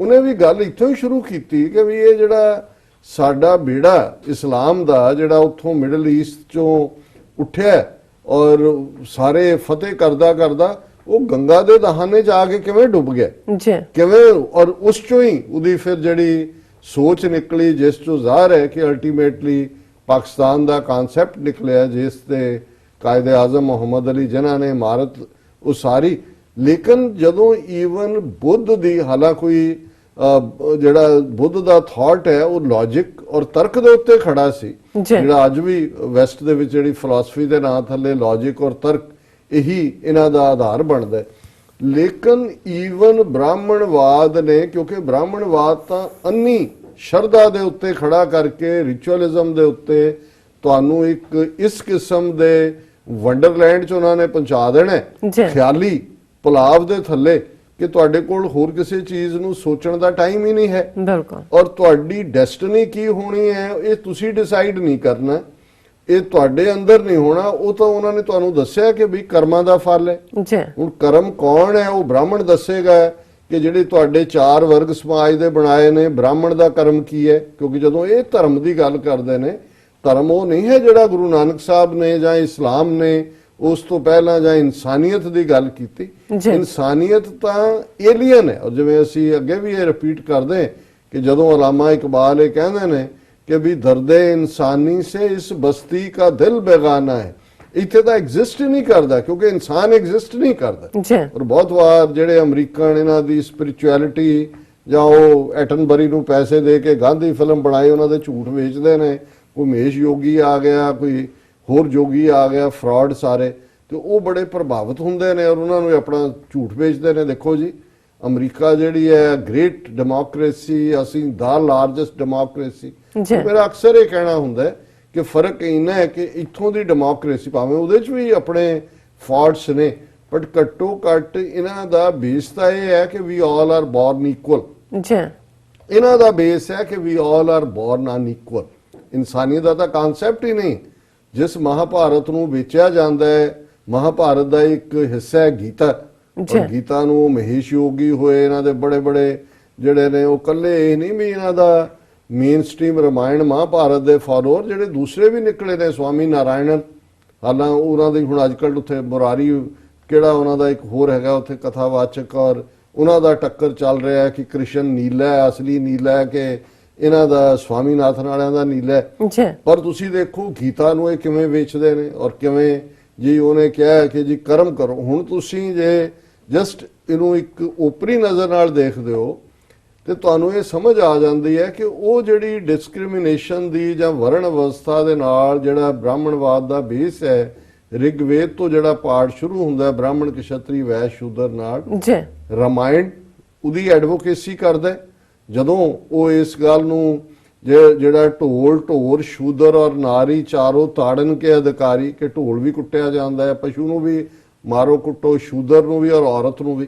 ਉਹਨੇ ਵੀ ਗੱਲ ਇੱਥੋਂ ਹੀ ਸ਼ੁਰੂ ਕੀਤੀ ਕਿ ਵੀ ਇਹ ਜਿਹੜਾ ਸਾਡਾ ਬੇੜਾ ਇਸਲਾਮ ਦਾ ਜਿਹੜਾ ਉੱਥੋਂ ਮਿਡਲ ਈਸਟ ਚੋਂ ਉੱਠਿਆ ਔਰ ਸਾਰੇ ਫਤਿਹ ਕਰਦਾ ਕਰਦਾ ਉਹ ਗੰਗਾ ਦੇ ਦਹਾਨੇ ਚ ਆ ਕੇ ਕਿਵੇਂ ਡੁੱਬ ਗਿਆ, ਕਿਵੇਂ, ਔਰ ਉਸ ਚੋਂ ਹੀ ਉਹਦੀ ਫਿਰ ਜਿਹੜੀ ਸੋਚ ਨਿਕਲੀ, ਜਿਸ ਤੋਂ ਜ਼ਾਹਰ ਹੈ ਕਿ ਅਲਟੀਮੇਟਲੀ ਪਾਕਿਸਤਾਨ ਦਾ ਕਨਸੈਪਟ ਨਿਕਲਿਆ, ਜਿਸ ਤੇ ਕਾਇਦੇ ਆਜ਼ਮ ਮੁਹੰਮਦ ਅਲੀ ਜਿਨ੍ਹਾਂ ਨੇ ਇਮਾਰਤ ਉਸਾਰੀ। ਲੇਕਿਨ ਜਦੋਂ ਈਵਨ ਬੁੱਧ ਦੀ, ਹਾਲਾਂ ਕੋਈ ਜਿਹੜਾ ਬੁੱਧ ਦਾ ਥਾਟ ਹੈ ਉਹ ਲੌਜਿਕ ਔਰ ਤਰਕ ਦੇ ਉੱਤੇ ਖੜਾ ਸੀ, ਜਿਹੜਾ ਅੱਜ ਵੀ ਵੈਸਟ ਦੇ ਵਿੱਚ ਜਿਹੜੀ ਫਿਲਾਸਫੀ ਦੇ ਨਾਂ ਥੱਲੇ ਲੌਜਿਕ ਔਰ ਤਰਕ ਇਹੀ ਇਹਨਾਂ ਦਾ ਆਧਾਰ ਬਣਦਾ ਹੈ। ਲੇਕਿਨ ਈਵਨ ਬ੍ਰਾਹਮਣਵਾਦ ਨੇ, ਕਿਉਂਕਿ ਬ੍ਰਾਹਮਣਵਾਦ ਤਾਂ ਅੰਨੀ ਸ਼ਰਧਾ ਦੇ ਉੱਤੇ ਖੜਾ ਕਰਕੇ ਰਿਚੁਅਲਿਜ਼ਮ ਦੇ ਉੱਤੇ ਤੁਹਾਨੂੰ ਇੱਕ ਇਸ ਕਿਸਮ ਦੇ ਵੰਡਰਲੈਂਡ 'ਚ ਉਹਨਾਂ ਨੇ ਪਹੁੰਚਾ ਦੇਣਾ, ਖਿਆਲੀ ਪੁਲਾਵ ਦੇ ਥੱਲੇ, ਕਿ ਤੁਹਾਡੇ ਕੋਲ ਹੋਰ ਕਿਸੇ ਚੀਜ਼ ਨੂੰ ਸੋਚਣ ਦਾ ਟਾਈਮ ਹੀ ਨਹੀਂ ਹੈ। ਬਿਲਕੁਲ। ਔਰ ਤੁਹਾਡੀ ਡੈਸਟੀਨੀ ਕੀ ਹੋਣੀ ਹੈ ਇਹ ਤੁਸੀਂ ਡਿਸਾਈਡ ਨਹੀਂ ਕਰਨਾ, ਇਹ ਤੁਹਾਡੇ ਅੰਦਰ ਨਹੀਂ ਹੋਣਾ, ਉਹ ਤਾਂ ਉਹਨਾਂ ਨੇ ਤੁਹਾਨੂੰ ਦੱਸਿਆ ਕਿ ਵੀ ਕਰਮਾਂ ਦਾ ਫਲ ਹੈ। ਹੁਣ ਕਰਮ ਕੌਣ ਹੈ ਉਹ ਬ੍ਰਾਹਮਣ ਦੱਸੇਗਾ ਕਿ ਜਿਹੜੇ ਤੁਹਾਡੇ 4 ਵਰਗ ਸਮਾਜ ਦੇ ਬਣਾਏ ਨੇ, ਬ੍ਰਾਹਮਣ ਦਾ ਕਰਮ ਕੀ ਹੈ, ਕਿਉਂਕਿ ਜਦੋਂ ਇਹ ਧਰਮ ਦੀ ਗੱਲ ਕਰਦੇ ਨੇ, ਧਰਮ ਉਹ ਨਹੀਂ ਹੈ ਜਿਹੜਾ ਗੁਰੂ ਨਾਨਕ ਸਾਹਿਬ ਨੇ ਜਾਂ ਇਸਲਾਮ ਨੇ ਉਸ ਤੋਂ ਪਹਿਲਾਂ ਜਾਂ ਇਨਸਾਨੀਅਤ ਦੀ ਗੱਲ ਕੀਤੀ। ਇਨਸਾਨੀਅਤ ਤਾਂ ਏਲੀਅਨ ਹੈ, ਔਰ ਜਿਵੇਂ ਅਸੀਂ ਅੱਗੇ ਵੀ ਇਹ ਰਿਪੀਟ ਕਰਦੇ ਕਿ ਜਦੋਂ ਅਲਾਮਾ ਇਕਬਾਲ ਇਹ ਕਹਿੰਦੇ ਨੇ ਕਿ ਵੀ ਦਰਦੇ ਇਨਸਾਨੀ ਸੇ ਇਸ ਬਸਤੀ ਕਾ ਦਿਲ ਬੇਗਾਨਾ ਹੈ, ਇੱਥੇ ਤਾਂ ਐਗਜ਼ਿਸਟ ਹੀ ਨਹੀਂ ਕਰਦਾ, ਕਿਉਂਕਿ ਇਨਸਾਨ ਐਗਜ਼ਿਸਟ ਨਹੀਂ ਕਰਦਾ। ਔਰ ਬਹੁਤ ਵਾਰ ਜਿਹੜੇ ਅਮਰੀਕਨ ਇਹਨਾਂ ਦੀ ਸਪਿਰਿਚੁਅਲਿਟੀ ਜਾਂ ਉਹ ਐਟਨਬਰੀ ਨੂੰ ਪੈਸੇ ਦੇ ਕੇ ਗਾਂਧੀ ਫਿਲਮ ਬਣਾਈ, ਉਹਨਾਂ ਦੇ ਝੂਠ ਵੇਚਦੇ ਨੇ, ਕੋਈ ਮਹੇਸ਼ ਯੋਗੀ ਆ ਗਿਆ, ਕੋਈ ਹੋਰ ਜੋਗੀ ਆ ਗਿਆ, ਫਰਾਡ ਸਾਰੇ, ਤੇ ਉਹ ਬੜੇ ਪ੍ਰਭਾਵਿਤ ਹੁੰਦੇ ਨੇ ਔਰ ਉਹਨਾਂ ਨੂੰ ਆਪਣਾ ਝੂਠ ਵੇਚਦੇ ਨੇ। ਦੇਖੋ ਜੀ, ਅਮਰੀਕਾ ਜਿਹੜੀ ਹੈ ਗ੍ਰੇਟ ਡੈਮੋਕ੍ਰੇਸੀ, ਅਸੀਂ ਦਾ ਲਾਰਜੈਸਟ ਡੈਮੋਕ੍ਰੇਸੀ। ਮੇਰਾ ਅਕਸਰ ਇਹ ਕਹਿਣਾ ਹੁੰਦਾ ਹੈ ਕਿ ਫਰਕ ਇੰਨਾ ਹੈ ਕਿ ਇੱਥੋਂ ਦੀ ਡੈਮੋਕ੍ਰੇਸੀ ਭਾਵੇਂ ਉਹਦੇ 'ਚ ਵੀ ਆਪਣੇ ਫਾਲਟਸ ਨੇ, ਬਟ ਘੱਟੋ ਘੱਟ ਇਹਨਾਂ ਦਾ ਬੇਸ ਤਾਂ ਇਹ ਹੈ ਕਿ ਵੀ ਆਲ ਆਰ ਬੋਰਨ ਇਕੁਅਲ। ਇਹਨਾਂ ਦਾ ਬੇਸ ਹੈ ਕਿ ਵੀ ਆਲ ਆਰ ਬੋਰਨ ਅਨਇਕੁਅਲ। ਇਨਸਾਨੀਅਤ ਦਾ ਤਾਂ ਕਨਸੈਪਟ ਹੀ ਨਹੀਂ। ਜਿਸ ਮਹਾਭਾਰਤ ਨੂੰ ਵੇਚਿਆ ਜਾਂਦਾ ਹੈ, ਮਹਾਭਾਰਤ ਦਾ ਇੱਕ ਹਿੱਸਾ ਹੈ ਗੀਤਾ, ਔਰ ਗੀਤਾ ਨੂੰ ਮਹੇਸ਼ ਯੋਗੀ ਹੋਏ, ਇਹਨਾਂ ਦੇ ਬੜੇ ਬੜੇ ਜਿਹੜੇ ਨੇ ਉਹ ਕੱਲੇ ਇਹ ਨਹੀਂ ਵੀ ਇਹਨਾਂ ਦਾ ਮੇਨ ਸਟ੍ਰੀਮ ਰਾਮਾਇਣ ਮਹਾਭਾਰਤ ਦੇ ਫਾਲੋਅਰ ਜਿਹੜੇ ਦੂਸਰੇ ਵੀ ਨਿਕਲੇ ਨੇ, ਸਵਾਮੀ ਨਾਰਾਇਣਨ, ਹਾਲਾਂ ਉਹਨਾਂ ਦੀ ਹੁਣ ਅੱਜ ਕੱਲ੍ਹ ਉੱਥੇ ਮੁਰਾਰੀ ਕਿਹੜਾ ਉਹਨਾਂ ਦਾ ਇੱਕ ਹੋਰ ਹੈਗਾ ਉੱਥੇ ਕਥਾਵਾਚਕ, ਔਰ ਉਹਨਾਂ ਦਾ ਟੱਕਰ ਚੱਲ ਰਿਹਾ ਹੈ ਕਿ ਕ੍ਰਿਸ਼ਨ ਨੀਲਾ ਹੈ, ਅਸਲੀ ਨੀਲਾ ਹੈ ਕਿ ਇਹਨਾਂ ਦਾ ਸਵਾਮੀਨਾਥਨ ਵਾਲਿਆਂ ਦਾ ਨੀਲਾ ਹੈ। ਪਰ ਤੁਸੀਂ ਦੇਖੋ ਗੀਤਾ ਨੂੰ ਇਹ ਕਿਵੇਂ ਵੇਚਦੇ ਨੇ, ਔਰ ਕਿਵੇਂ ਜੀ ਉਹਨੇ ਕਿਹਾ ਕਿ ਜੀ ਕਰਮ ਕਰੋ। ਹੁਣ ਤੁਸੀਂ ਜੇ ਜਸਟ ਇਹਨੂੰ ਇੱਕ ਓਪਰੀ ਨਜ਼ਰ ਨਾਲ ਦੇਖਦੇ ਹੋ ਤੇ ਤੁਹਾਨੂੰ ਇਹ ਸਮਝ ਆ ਜਾਂਦੀ ਹੈ ਕਿ ਉਹ ਜਿਹੜੀ ਡਿਸਕ੍ਰਿਮੀਨੇਸ਼ਨ ਦੀ ਜਾਂ ਵਰਣ ਅਵਸਥਾ ਦੇ ਨਾਲ ਜਿਹੜਾ ਬ੍ਰਾਹਮਣਵਾਦ ਦਾ ਬੇਸ ਹੈ, ਰਿਗਵੇਦ ਤੋਂ ਜਿਹੜਾ ਪਾਠ ਸ਼ੁਰੂ ਹੁੰਦਾ ਹੈ ਬ੍ਰਾਹਮਣ ਕਸ਼ਤਰੀ ਵੈਸ਼ ਸ਼ੂਦਰ ਨਾਲ, ਰਾਮਾਇਣ ਉਹਦੀ ਐਡਵੋਕੇਸੀ ਕਰਦਾ। ਜਦੋਂ ਉਹ ਇਸ ਗੱਲ ਨੂੰ ਜਿਹੜਾ ਢੋਲ ਢੋਰ ਸ਼ੂਦਰ ਔਰ ਨਾਰੀ ਚਾਰੋਂ ਤਾੜਨ ਕੇ ਅਧਿਕਾਰੀ, ਕਿ ਢੋਲ ਵੀ ਕੁੱਟਿਆ ਜਾਂਦਾ ਹੈ, ਪਸ਼ੂ ਨੂੰ ਵੀ ਮਾਰੋ ਕੁੱਟੋ, ਸ਼ੂਦਰ ਨੂੰ ਵੀ ਔਰ ਔਰਤ ਨੂੰ ਵੀ।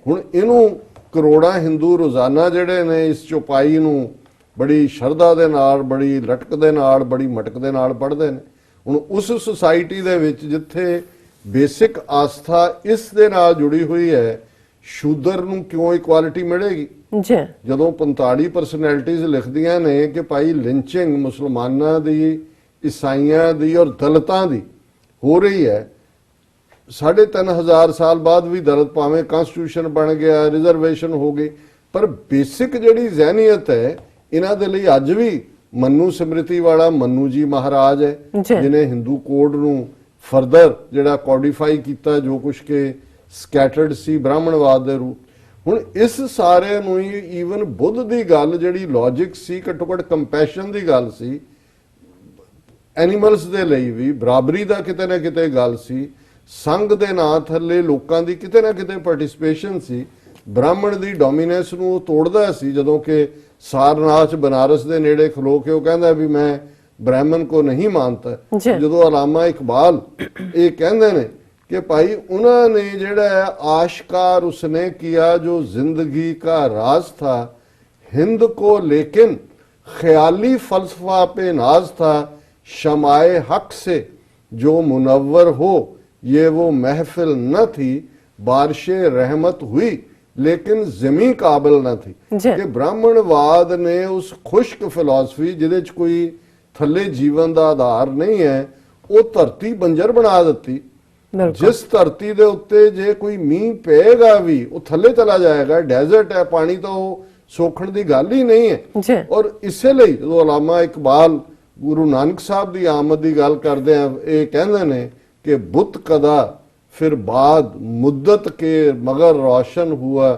ਹੁਣ ਇਹਨੂੰ ਕਰੋੜਾਂ ਹਿੰਦੂ ਰੋਜ਼ਾਨਾ ਜਿਹੜੇ ਨੇ ਇਸ ਚੌਪਾਈ ਨੂੰ ਬੜੀ ਸ਼ਰਧਾ ਦੇ ਨਾਲ, ਬੜੀ ਲਟਕ ਦੇ ਨਾਲ, ਬੜੀ ਮਟਕ ਦੇ ਨਾਲ ਪੜ੍ਹਦੇ ਨੇ। ਹੁਣ ਉਸ ਸੁਸਾਇਟੀ ਦੇ ਵਿੱਚ ਜਿੱਥੇ ਬੇਸਿਕ ਆਸਥਾ ਇਸ ਦੇ ਨਾਲ ਜੁੜੀ ਹੋਈ ਹੈ, ਸ਼ੂਦਰ ਨੂੰ ਕਿਉਂ ਇਕੁਆਲਿਟੀ ਮਿਲੇਗੀ? ਜਦੋਂ 45 ਪਰਸਨੈਲਿਟੀਜ਼ ਲਿਖਦੀਆਂ ਨੇ ਕਿ ਭਾਈ ਲਿੰਚਿੰਗ ਮੁਸਲਮਾਨਾਂ ਦੀ, ਈਸਾਈਆਂ ਦੀ ਔਰ ਦਲਿਤਾਂ ਦੀ ਹੋ ਰਹੀ ਹੈ, 3500 ਸਾਲ ਬਾਅਦ ਵੀ ਦਲਿਤ ਭਾਵੇਂ ਕਨਸਟੀਟਿਊਸ਼ਨ ਬਣ ਗਿਆ, ਰਿਜ਼ਰਵੇਸ਼ਨ ਹੋ ਗਈ, ਪਰ ਬੇਸਿਕ ਜਿਹੜੀ ਜ਼ਹਿਨੀਅਤ ਹੈ ਇਹਨਾਂ ਦੇ ਲਈ ਅੱਜ ਵੀ ਮੰਨੂ ਸਮ੍ਰਿਤੀ ਵਾਲਾ ਮੰਨੂ ਜੀ ਮਹਾਰਾਜ ਹੈ, ਜਿਹਨੇ ਹਿੰਦੂ ਕੋਡ ਨੂੰ ਫਰਦਰ ਜਿਹੜਾ ਕੋਡੀਫਾਈ ਕੀਤਾ, ਜੋ ਕੁਝ ਕੇ ਸਕੈਟਰਡ ਸੀ ਬ੍ਰਾਹਮਣਵਾਦ ਦੇ ਰੂਪ। ਹੁਣ ਇਸ ਸਾਰੇ ਨੂੰ ਹੀ ਈਵਨ ਬੁੱਧ ਦੀ ਗੱਲ ਜਿਹੜੀ ਲੌਜਿਕ ਸੀ, ਘੱਟੋ ਘੱਟ ਕੰਪੈਸ਼ਨ ਦੀ ਗੱਲ ਸੀ, ਐਨੀਮਲਸ ਦੇ ਲਈ ਵੀ ਬਰਾਬਰੀ ਦਾ ਕਿਤੇ ਨਾ ਕਿਤੇ ਗੱਲ ਸੀ, ਸੰਘ ਦੇ ਨਾਂ ਥੱਲੇ ਲੋਕਾਂ ਦੀ ਕਿਤੇ ਨਾ ਕਿਤੇ ਪਾਰਟਿਸਿਪੇਸ਼ਨ ਸੀ, ਬ੍ਰਾਹਮਣ ਦੀ ਡੋਮੀਨੈਂਸ ਨੂੰ ਉਹ ਤੋੜਦਾ ਸੀ। ਜਦੋਂ ਕਿ ਸਾਰਨਾਥ ਬਨਾਰਸ ਦੇ ਨੇੜੇ ਖਲੋ ਕੇ ਉਹ ਕਹਿੰਦਾ ਵੀ ਮੈਂ ਬ੍ਰਾਹਮਣ ਕੋ ਨਹੀਂ ਮਾਨਤਾ, ਜਦੋਂ ਅਲਾਮਾ ਇਕਬਾਲ ਇਹ ਕਹਿੰਦੇ ਨੇ कि भाई उन्होंने जेड़ा है आशकार उसने किया जो जिंदगी का राज था, हिंद को लेकिन ख्याली फलसफा पे नाज था, शमाए हक से जो मुनव्वर हो ये वो महफिल न थी, बारिशे रहमत हुई लेकिन जमी काबिल न थी। कि ब्राह्मणवाद ने उस खुश्क फिलॉसफी जिहदे च कोई थले जीवन का आधार नहीं है, वो धरती बंजर बना दी। जिस धरती दे उत्ते जे कोई मीह पेगा भी वो थले चला जाएगा, डेजर्ट है, पानी तो सोखण की गल ही नहीं है। और इसलिए जो अलामा इकबाल गुरु नानक साहब की आमद की गल करते हैं, ये कहते हैं कि बुत कदा फिर बाद मुद्दत के मगर रोशन हुआ,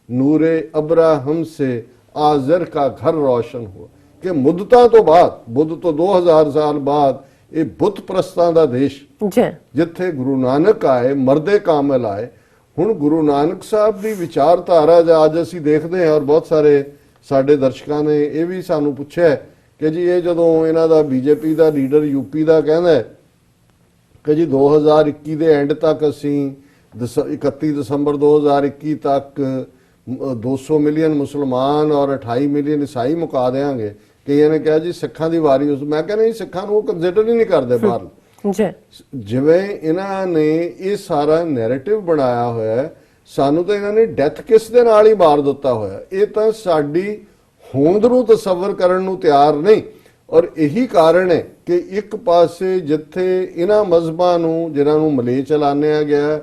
नूरे अब्राहम से आजर का घर रोशन हुआ। कि मुद्दता तो बाद, बुद्ध तो 2000 साल बाद ਇਹ ਬੁੱਤ ਪ੍ਰਸਤਾਂ ਦਾ ਦੇਸ਼ ਜਿੱਥੇ ਗੁਰੂ ਨਾਨਕ ਆਏ, ਮਰਦੇ ਕਾਮਲ ਆਏ। ਹੁਣ ਗੁਰੂ ਨਾਨਕ ਸਾਹਿਬ ਦੀ ਵਿਚਾਰਧਾਰਾ ਅੱਜ ਅਸੀਂ ਦੇਖਦੇ ਹਾਂ, ਔਰ ਬਹੁਤ ਸਾਰੇ ਸਾਡੇ ਦਰਸ਼ਕਾਂ ਨੇ ਇਹ ਵੀ ਸਾਨੂੰ ਪੁੱਛਿਆ ਕਿ ਜੀ ਇਹ ਜਦੋਂ ਇਹਨਾਂ ਦਾ ਬੀਜੇਪੀ ਦਾ ਲੀਡਰ ਯੂਪੀ ਦਾ ਕਹਿੰਦਾ ਕਿ ਜੀ 2021 ਦੇ ਐਂਡ ਤੱਕ ਅਸੀਂ 31 ਦਸੰਬਰ 2021 ਤੱਕ 200 ਮਿਲੀਅਨ ਮੁਸਲਮਾਨ ਔਰ 28 ਮਿਲੀਅਨ ਈਸਾਈ ਮੁਕਾ ਦੇਵਾਂਗੇ। ਕਈਆਂ ਨੇ ਕਿਹਾ ਜੀ ਸਿੱਖਾਂ ਦੀ ਵਾਰੀ ਉਸ, ਮੈਂ ਕਹਿੰਦਾ ਜੀ ਸਿੱਖਾਂ ਨੂੰ ਉਹ ਕੰਸੀਡਰ ਹੀ ਨਹੀਂ ਕਰਦੇ ਬਾਹਰ। ਜਿਵੇਂ ਇਹਨਾਂ ਨੇ ਇਹ ਸਾਰਾ ਨੈਰੇਟਿਵ ਬਣਾਇਆ ਹੋਇਆ, ਸਾਨੂੰ ਤਾਂ ਇਹਨਾਂ ਨੇ ਡੈਥ ਕਿਸ ਦੇ ਨਾਲ ਹੀ ਮਾਰ ਦਿੱਤਾ ਹੋਇਆ। ਇਹ ਤਾਂ ਸਾਡੀ ਹੋਂਦ ਨੂੰ ਤਸੱਵਰ ਕਰਨ ਨੂੰ ਤਿਆਰ ਨਹੀਂ। ਔਰ ਇਹੀ ਕਾਰਨ ਹੈ ਕਿ ਇੱਕ ਪਾਸੇ ਜਿੱਥੇ ਇਹਨਾਂ ਮਜ਼ਹਬਾਂ ਨੂੰ, ਜਿਨ੍ਹਾਂ ਨੂੰ ਮਲੇਚ ਐਲਾਨਿਆ ਗਿਆ,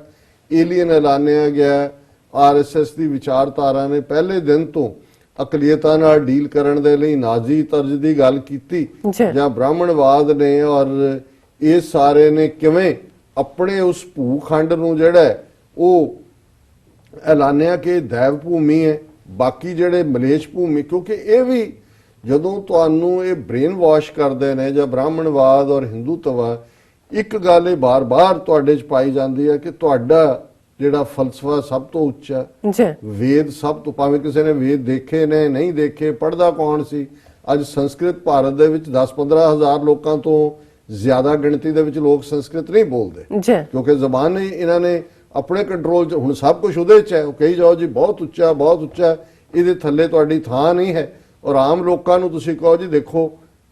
ਏਲੀਅਨ ਐਲਾਨਿਆ ਗਿਆ, RSS ਦੀ ਵਿਚਾਰਧਾਰਾ ਨੇ ਪਹਿਲੇ ਦਿਨ ਤੋਂ ਅਕਲੀਅਤਾਂ ਨਾਲ ਡੀਲ ਕਰਨ ਦੇ ਲਈ ਨਾਜ਼ੀ ਤਰਜ਼ ਦੀ ਗੱਲ ਕੀਤੀ, ਜਾਂ ਬ੍ਰਾਹਮਣਵਾਦ ਨੇ ਔਰ ਇਹ ਸਾਰੇ ਨੇ ਕਿਵੇਂ ਆਪਣੇ ਉਸ ਭੂਖੰਡ ਨੂੰ ਜਿਹੜਾ ਉਹ ਐਲਾਨਿਆ ਕਿ ਦੈਵ ਭੂਮੀ ਹੈ, ਬਾਕੀ ਜਿਹੜੇ ਮਲੇਸ਼ ਭੂਮੀ। ਕਿਉਂਕਿ ਇਹ ਵੀ ਜਦੋਂ ਤੁਹਾਨੂੰ ਇਹ ਬ੍ਰੇਨ ਵਾਸ਼ ਕਰਦੇ ਨੇ, ਜਾਂ ਬ੍ਰਾਹਮਣਵਾਦ ਔਰ ਹਿੰਦੂਤਵਾ ਇੱਕ ਗੱਲ ਇਹ ਬਾਰ-ਬਾਰ ਤੁਹਾਡੇ 'ਚ ਪਾਈ ਜਾਂਦੀ ਹੈ ਕਿ ਤੁਹਾਡਾ ਜਿਹੜਾ ਫਲਸਫਾ ਸਭ ਤੋਂ ਉੱਚਾ, ਜੀ ਵੇਦ ਸਭ ਤੋਂ, ਭਾਵੇਂ ਕਿਸੇ ਨੇ ਵੇਦ ਦੇਖੇ ਨੇ ਨਹੀਂ ਦੇਖੇ, ਪੜ੍ਹਦਾ ਕੌਣ ਸੀ? ਅੱਜ ਸੰਸਕ੍ਰਿਤ ਭਾਰਤ ਦੇ ਵਿੱਚ 10-15 ਹਜ਼ਾਰ ਲੋਕਾਂ ਤੋਂ ਜ਼ਿਆਦਾ ਗਿਣਤੀ ਦੇ ਵਿੱਚ ਲੋਕ ਸੰਸਕ੍ਰਿਤ ਨਹੀਂ ਬੋਲਦੇ, ਜੀ ਕਿਉਂਕਿ ਜ਼ਬਾਨ ਹੀ ਇਹਨਾਂ ਨੇ ਆਪਣੇ ਕੰਟਰੋਲ 'ਚ, ਹੁਣ ਸਭ ਕੁਝ ਉਹਦੇ 'ਚ ਹੈ। ਉਹ ਕਹੀ ਜਾਓ ਜੀ ਬਹੁਤ ਉੱਚਾ ਬਹੁਤ ਉੱਚਾ, ਇਹਦੇ ਥੱਲੇ ਤੁਹਾਡੀ ਥਾਂ ਨਹੀਂ ਹੈ। ਔਰ ਆਮ ਲੋਕਾਂ ਨੂੰ ਤੁਸੀਂ ਕਹੋ ਜੀ ਦੇਖੋ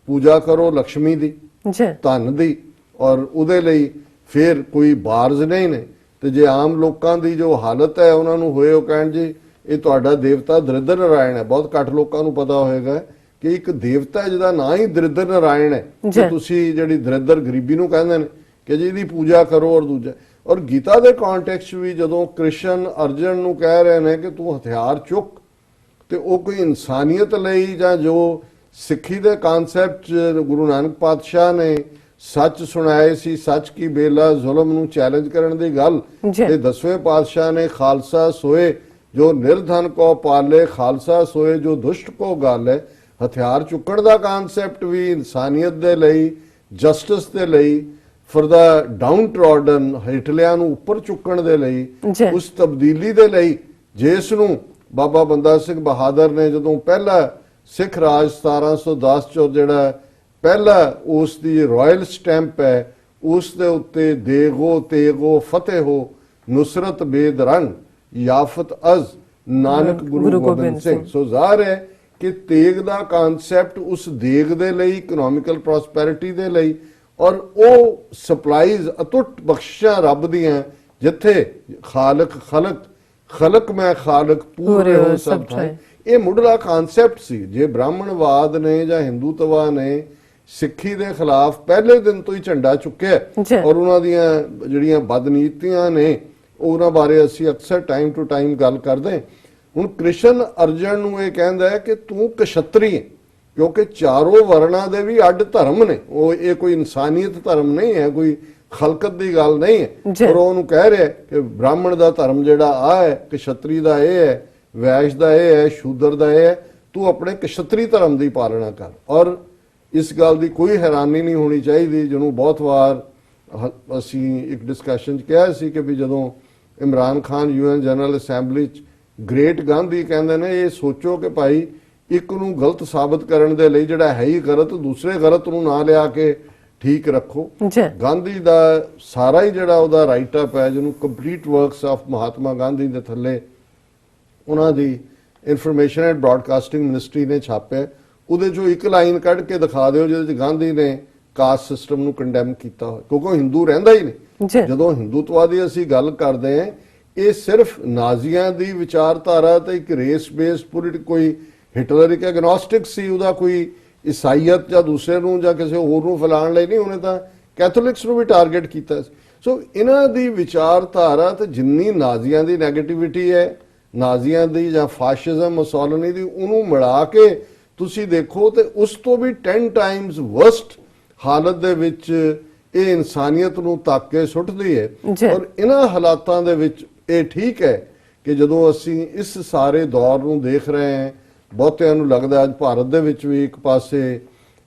ਪੂਜਾ ਕਰੋ ਲక్ష్ਮੀ ਦੀ, ਜੀ ਧਨ ਦੀ, ਔਰ ਉਹਦੇ ਲਈ ਫਿਰ ਕੋਈ ਬਾਰਜ਼ ਨਹੀਂ ਨੇ। ਤੇ ਜੇ ਆਮ ਲੋਕਾਂ ਦੀ ਜੋ ਹਾਲਤ ਹੈ ਉਹਨਾਂ ਨੂੰ ਹੋਏ ਉਹ ਕਹਿਣ ਜੀ ਇਹ ਤੁਹਾਡਾ ਦੇਵਤਾ ਦਰਿਦਰ ਨਾਰਾਇਣ ਹੈ। ਬਹੁਤ ਘੱਟ ਲੋਕਾਂ ਨੂੰ ਪਤਾ ਹੋਏਗਾ ਕਿ ਇੱਕ ਦੇਵਤਾ ਹੈ ਜਿਹਦਾ ਨਾਂ ਹੀ ਦਰਿਦਰ ਨਾਰਾਇਣ ਹੈ, ਤੇ ਤੁਸੀਂ ਜਿਹੜੀ ਦਰਿਦਰ ਗਰੀਬੀ ਨੂੰ ਕਹਿੰਦੇ ਨੇ ਕਿ ਜੀ ਇਹਦੀ ਪੂਜਾ ਕਰੋ। ਔਰ ਦੂਜਾ, ਔਰ ਗੀਤਾ ਦੇ ਕੰਟੈਕਸਟ ਵੀ ਜਦੋਂ ਕ੍ਰਿਸ਼ਨ ਅਰਜਨ ਨੂੰ ਕਹਿ ਰਹੇ ਨੇ ਕਿ ਤੂੰ ਹਥਿਆਰ ਚੁੱਕ, ਤੇ ਉਹ ਕੋਈ ਇਨਸਾਨੀਅਤ ਲਈ ਜਾਂ ਜੋ ਸਿੱਖੀ ਦੇ ਕਨਸੈਪਟ ਗੁਰੂ ਨਾਨਕ ਪਾਤਸ਼ਾਹ ਨੇ ਸੱਚ ਸੁਣਾਏ ਸੀ, ਸੱਚ ਕੀ ਬੇਲਾ, ਜ਼ੁਲਮ ਨੂੰ ਚੈਲੰਜ ਕਰਨ ਦੀ ਗੱਲ, ਤੇ 10ਵੇਂ ਪਾਤਸ਼ਾਹ ਨੇ ਖਾਲਸਾ ਸੋਏ ਜੋ ਨਿਰਧਨ ਕੋ ਪਾਲੇ, ਖਾਲਸਾ ਸੋਏ ਜੋ ਦੁਸ਼ਟ ਕੋ ਗਾਲੇ। ਹਥਿਆਰ ਚੁੱਕਣ ਦਾ ਕਨਸੈਪਟ ਵੀ ਇਨਸਾਨੀਅਤ ਦੇ ਲਈ, ਜਸਟਿਸ ਦੇ ਲਈ, ਫॉर ਦਾ ਡਾਊਨ ਟ੍ਰੋਡਨ, ਹੇਠਲਿਆਂ ਨੂੰ ਉੱਪਰ ਚੁੱਕਣ ਦੇ ਲਈ, ਉਸ ਤਬਦੀਲੀ ਦੇ ਲਈ ਜਿਸ ਨੂੰ ਬਾਬਾ ਬੰਦਾ ਸਿੰਘ ਬਹਾਦਰ ਨੇ ਜਦੋਂ ਪਹਿਲਾ ਸਿੱਖ ਰਾਜ 1710 ਚੋਂ ਜਿਹੜਾ ਪਹਿਲਾ ਉਸ ਦੀ ਰਾਇਲ ਸਟੈਂਪ ਹੈ ਉਸ ਦੇ ਉੱਤੇ ਦੇਗੋ ਤੇਗੋ ਫਤਿਹ ਹੋ ਨੁਸਰਤ ਬੇਦਰੰਗ ਯਾਫਤ ਅਜ਼ ਨਾਨਕ ਗੁਰੂ ਗੋਬਿੰਦ ਸਿੰਘ। ਸੋ ਜ਼ਾਹਰ ਹੈ ਕਿ ਤੇਗ ਦਾ ਕਨਸੈਪਟ ਉਸ ਦੇਗ ਦੇ ਲਈ, ਇਕਨੋਮਿਕਲ ਪ੍ਰੋਸਪੈਰਿਟੀ ਦੇ ਲਈ, ਔਰ ਉਹ ਸਪਲਾਈਜ਼ ਅਤੁੱਟ ਬਖਸ਼ਿਸ਼ਾਂ ਰੱਬ ਦੀਆਂ, ਜਿੱਥੇ ਖਾਲਕ ਖਲਕ ਖਲਕ ਮੈਂ ਖਾਲਕ ਪੂਰੇ ਹੋ ਸਭ ਥਾਂ, ਇਹ ਮੁੱਢਲਾ ਕਨਸੈਪਟ ਸੀ। ਜੇ ਬ੍ਰਾਹਮਣਵਾਦ ਨੇ ਜਾਂ ਹਿੰਦੂਤਵਾ ਨੇ ਸਿੱਖੀ ਦੇ ਖਿਲਾਫ ਪਹਿਲੇ ਦਿਨ ਤੋਂ ਹੀ ਝੰਡਾ ਚੁੱਕਿਆ, ਔਰ ਉਹਨਾਂ ਦੀਆਂ ਜਿਹੜੀਆਂ ਬਦਨੀਤੀਆਂ ਨੇ ਉਹਨਾਂ ਬਾਰੇ ਅਸੀਂ ਅਕਸਰ ਟਾਈਮ ਟੂ ਟਾਈਮ ਗੱਲ ਕਰਦੇ। ਹੁਣ ਕ੍ਰਿਸ਼ਨ ਅਰਜਨ ਨੂੰ ਇਹ ਕਹਿੰਦਾ ਹੈ ਕਿ ਤੂੰ ਕਸ਼ਤਰੀ ਹੈ, ਕਿਉਂਕਿ ਚਾਰੋਂ ਵਰਨਾਂ ਦੇ ਵੀ ਅੱਡ ਧਰਮ ਨੇ, ਉਹ ਇਹ ਕੋਈ ਇਨਸਾਨੀਅਤ ਧਰਮ ਨਹੀਂ ਹੈ, ਕੋਈ ਖਲਕਤ ਦੀ ਗੱਲ ਨਹੀਂ ਹੈ। ਪਰ ਉਹਨੂੰ ਕਹਿ ਰਿਹਾ ਕਿ ਬ੍ਰਾਹਮਣ ਦਾ ਧਰਮ ਜਿਹੜਾ ਆ ਹੈ, ਕਸ਼ਤਰੀ ਦਾ ਇਹ ਹੈ, ਵੈਸ਼ ਦਾ ਇਹ ਹੈ, ਸ਼ੂਦਰ ਦਾ ਇਹ ਹੈ, ਤੂੰ ਆਪਣੇ ਕਸ਼ਤਰੀ ਧਰਮ ਦੀ ਪਾਲਣਾ ਕਰ। ਔਰ ਇਸ ਗੱਲ ਦੀ ਕੋਈ ਹੈਰਾਨੀ ਨਹੀਂ ਹੋਣੀ ਚਾਹੀਦੀ, ਜਿਹਨੂੰ ਬਹੁਤ ਵਾਰ ਅਸੀਂ ਇੱਕ ਡਿਸਕਸ਼ਨ 'ਚ ਕਿਹਾ ਸੀ ਕਿ ਵੀ ਜਦੋਂ Imran Khan UN general assembly 'ਚ ਗ੍ਰੇਟ ਗਾਂਧੀ ਕਹਿੰਦੇ ਨੇ ਇਹ ਸੋਚੋ ਕਿ ਭਾਈ ਇੱਕ ਨੂੰ ਗਲਤ ਸਾਬਤ ਕਰਨ ਦੇ ਲਈ ਜਿਹੜਾ ਹੈ ਹੀ ਗਲਤ, ਦੂਸਰੇ ਗਲਤ ਨੂੰ ਨਾ ਲਿਆ ਕੇ ਠੀਕ ਰੱਖੋ। ਗਾਂਧੀ ਦਾ ਸਾਰਾ ਹੀ ਜਿਹੜਾ ਉਹਦਾ ਰਾਈਟ ਅਪ ਹੈ, ਜਿਹਨੂੰ complete works of Mahatma Gandhi ਦੇ ਥੱਲੇ ਉਹਨਾਂ ਦੀ ਇਨਫੋਰਮੇਸ਼ਨ ਐਂਡ ਬ੍ਰਾਡਕਾਸਟਿੰਗ ਮਿਨਿਸਟਰੀ ਨੇ ਛਾਪਿਆ, ਉਹਦੇ ਚੋਂ ਇੱਕ ਲਾਈਨ ਕੱਢ ਕੇ ਦਿਖਾ ਦਿਓ ਜਿਹਦੇ 'ਚ ਗਾਂਧੀ ਨੇ ਕਾਸਟ ਸਿਸਟਮ ਨੂੰ ਕੰਡੈਮ ਕੀਤਾ ਹੋਇਆ, ਕਿਉਂਕਿ ਉਹ ਹਿੰਦੂ ਰਹਿੰਦਾ ਹੀ ਨਹੀਂ। ਜਦੋਂ ਹਿੰਦੂਤਵਾ ਦੀ ਅਸੀਂ ਗੱਲ ਕਰਦੇ ਹਾਂ, ਇਹ ਸਿਰਫ ਨਾਜ਼ੀਆਂ ਦੀ ਵਿਚਾਰਧਾਰਾ ਤੇ ਇੱਕ ਰੇਸ ਬੇਸਡ ਪੋਲਿਟਿਕ, ਕੋਈ ਹਿਟਲਰ ਇੱਕ ਐਗਨੋਸਟਿਕ ਸੀ, ਉਹਦਾ ਕੋਈ ਈਸਾਈਅਤ ਜਾਂ ਦੂਸਰੇ ਨੂੰ ਜਾਂ ਕਿਸੇ ਹੋਰ ਨੂੰ ਫੈਲਾਉਣ ਲਈ ਨਹੀਂ, ਉਹਨੇ ਤਾਂ ਕੈਥੋਲਿਕਸ ਨੂੰ ਵੀ ਟਾਰਗੇਟ ਕੀਤਾ। ਸੋ ਇਹਨਾਂ ਦੀ ਵਿਚਾਰਧਾਰਾ ਤੇ ਜਿੰਨੀ ਨਾਜ਼ੀਆਂ ਦੀ ਨੈਗੇਟਿਵਿਟੀ ਹੈ, ਨਾਜ਼ੀਆਂ ਦੀ ਜਾਂ ਫਾਸ਼ਿਜ਼ਮ ਮੁਸੋਲਿਨੀ ਦੀ, ਉਹਨੂੰ ਮਿਲਾ ਕੇ ਤੁਸੀਂ ਦੇਖੋ ਤੇ ਉਸ ਤੋਂ ਵੀ 10 ਟਾਈਮਸ ਵਰਸਟ ਹਾਲਤ ਦੇ ਵਿੱਚ ਇਹ ਇਨਸਾਨੀਅਤ ਨੂੰ ਤੱਕ ਕੇ ਸੁੱਟਦੀ ਹੈ। ਔਰ ਇਹਨਾਂ ਹਾਲਾਤਾਂ ਦੇ ਵਿੱਚ ਇਹ ਠੀਕ ਹੈ ਕਿ ਜਦੋਂ ਅਸੀਂ ਇਸ ਸਾਰੇ ਦੌਰ ਨੂੰ ਦੇਖ ਰਹੇ ਹਾਂ, ਬਹੁਤਿਆਂ ਨੂੰ ਲੱਗਦਾ ਅੱਜ ਭਾਰਤ ਦੇ ਵਿੱਚ ਵੀ ਇੱਕ ਪਾਸੇ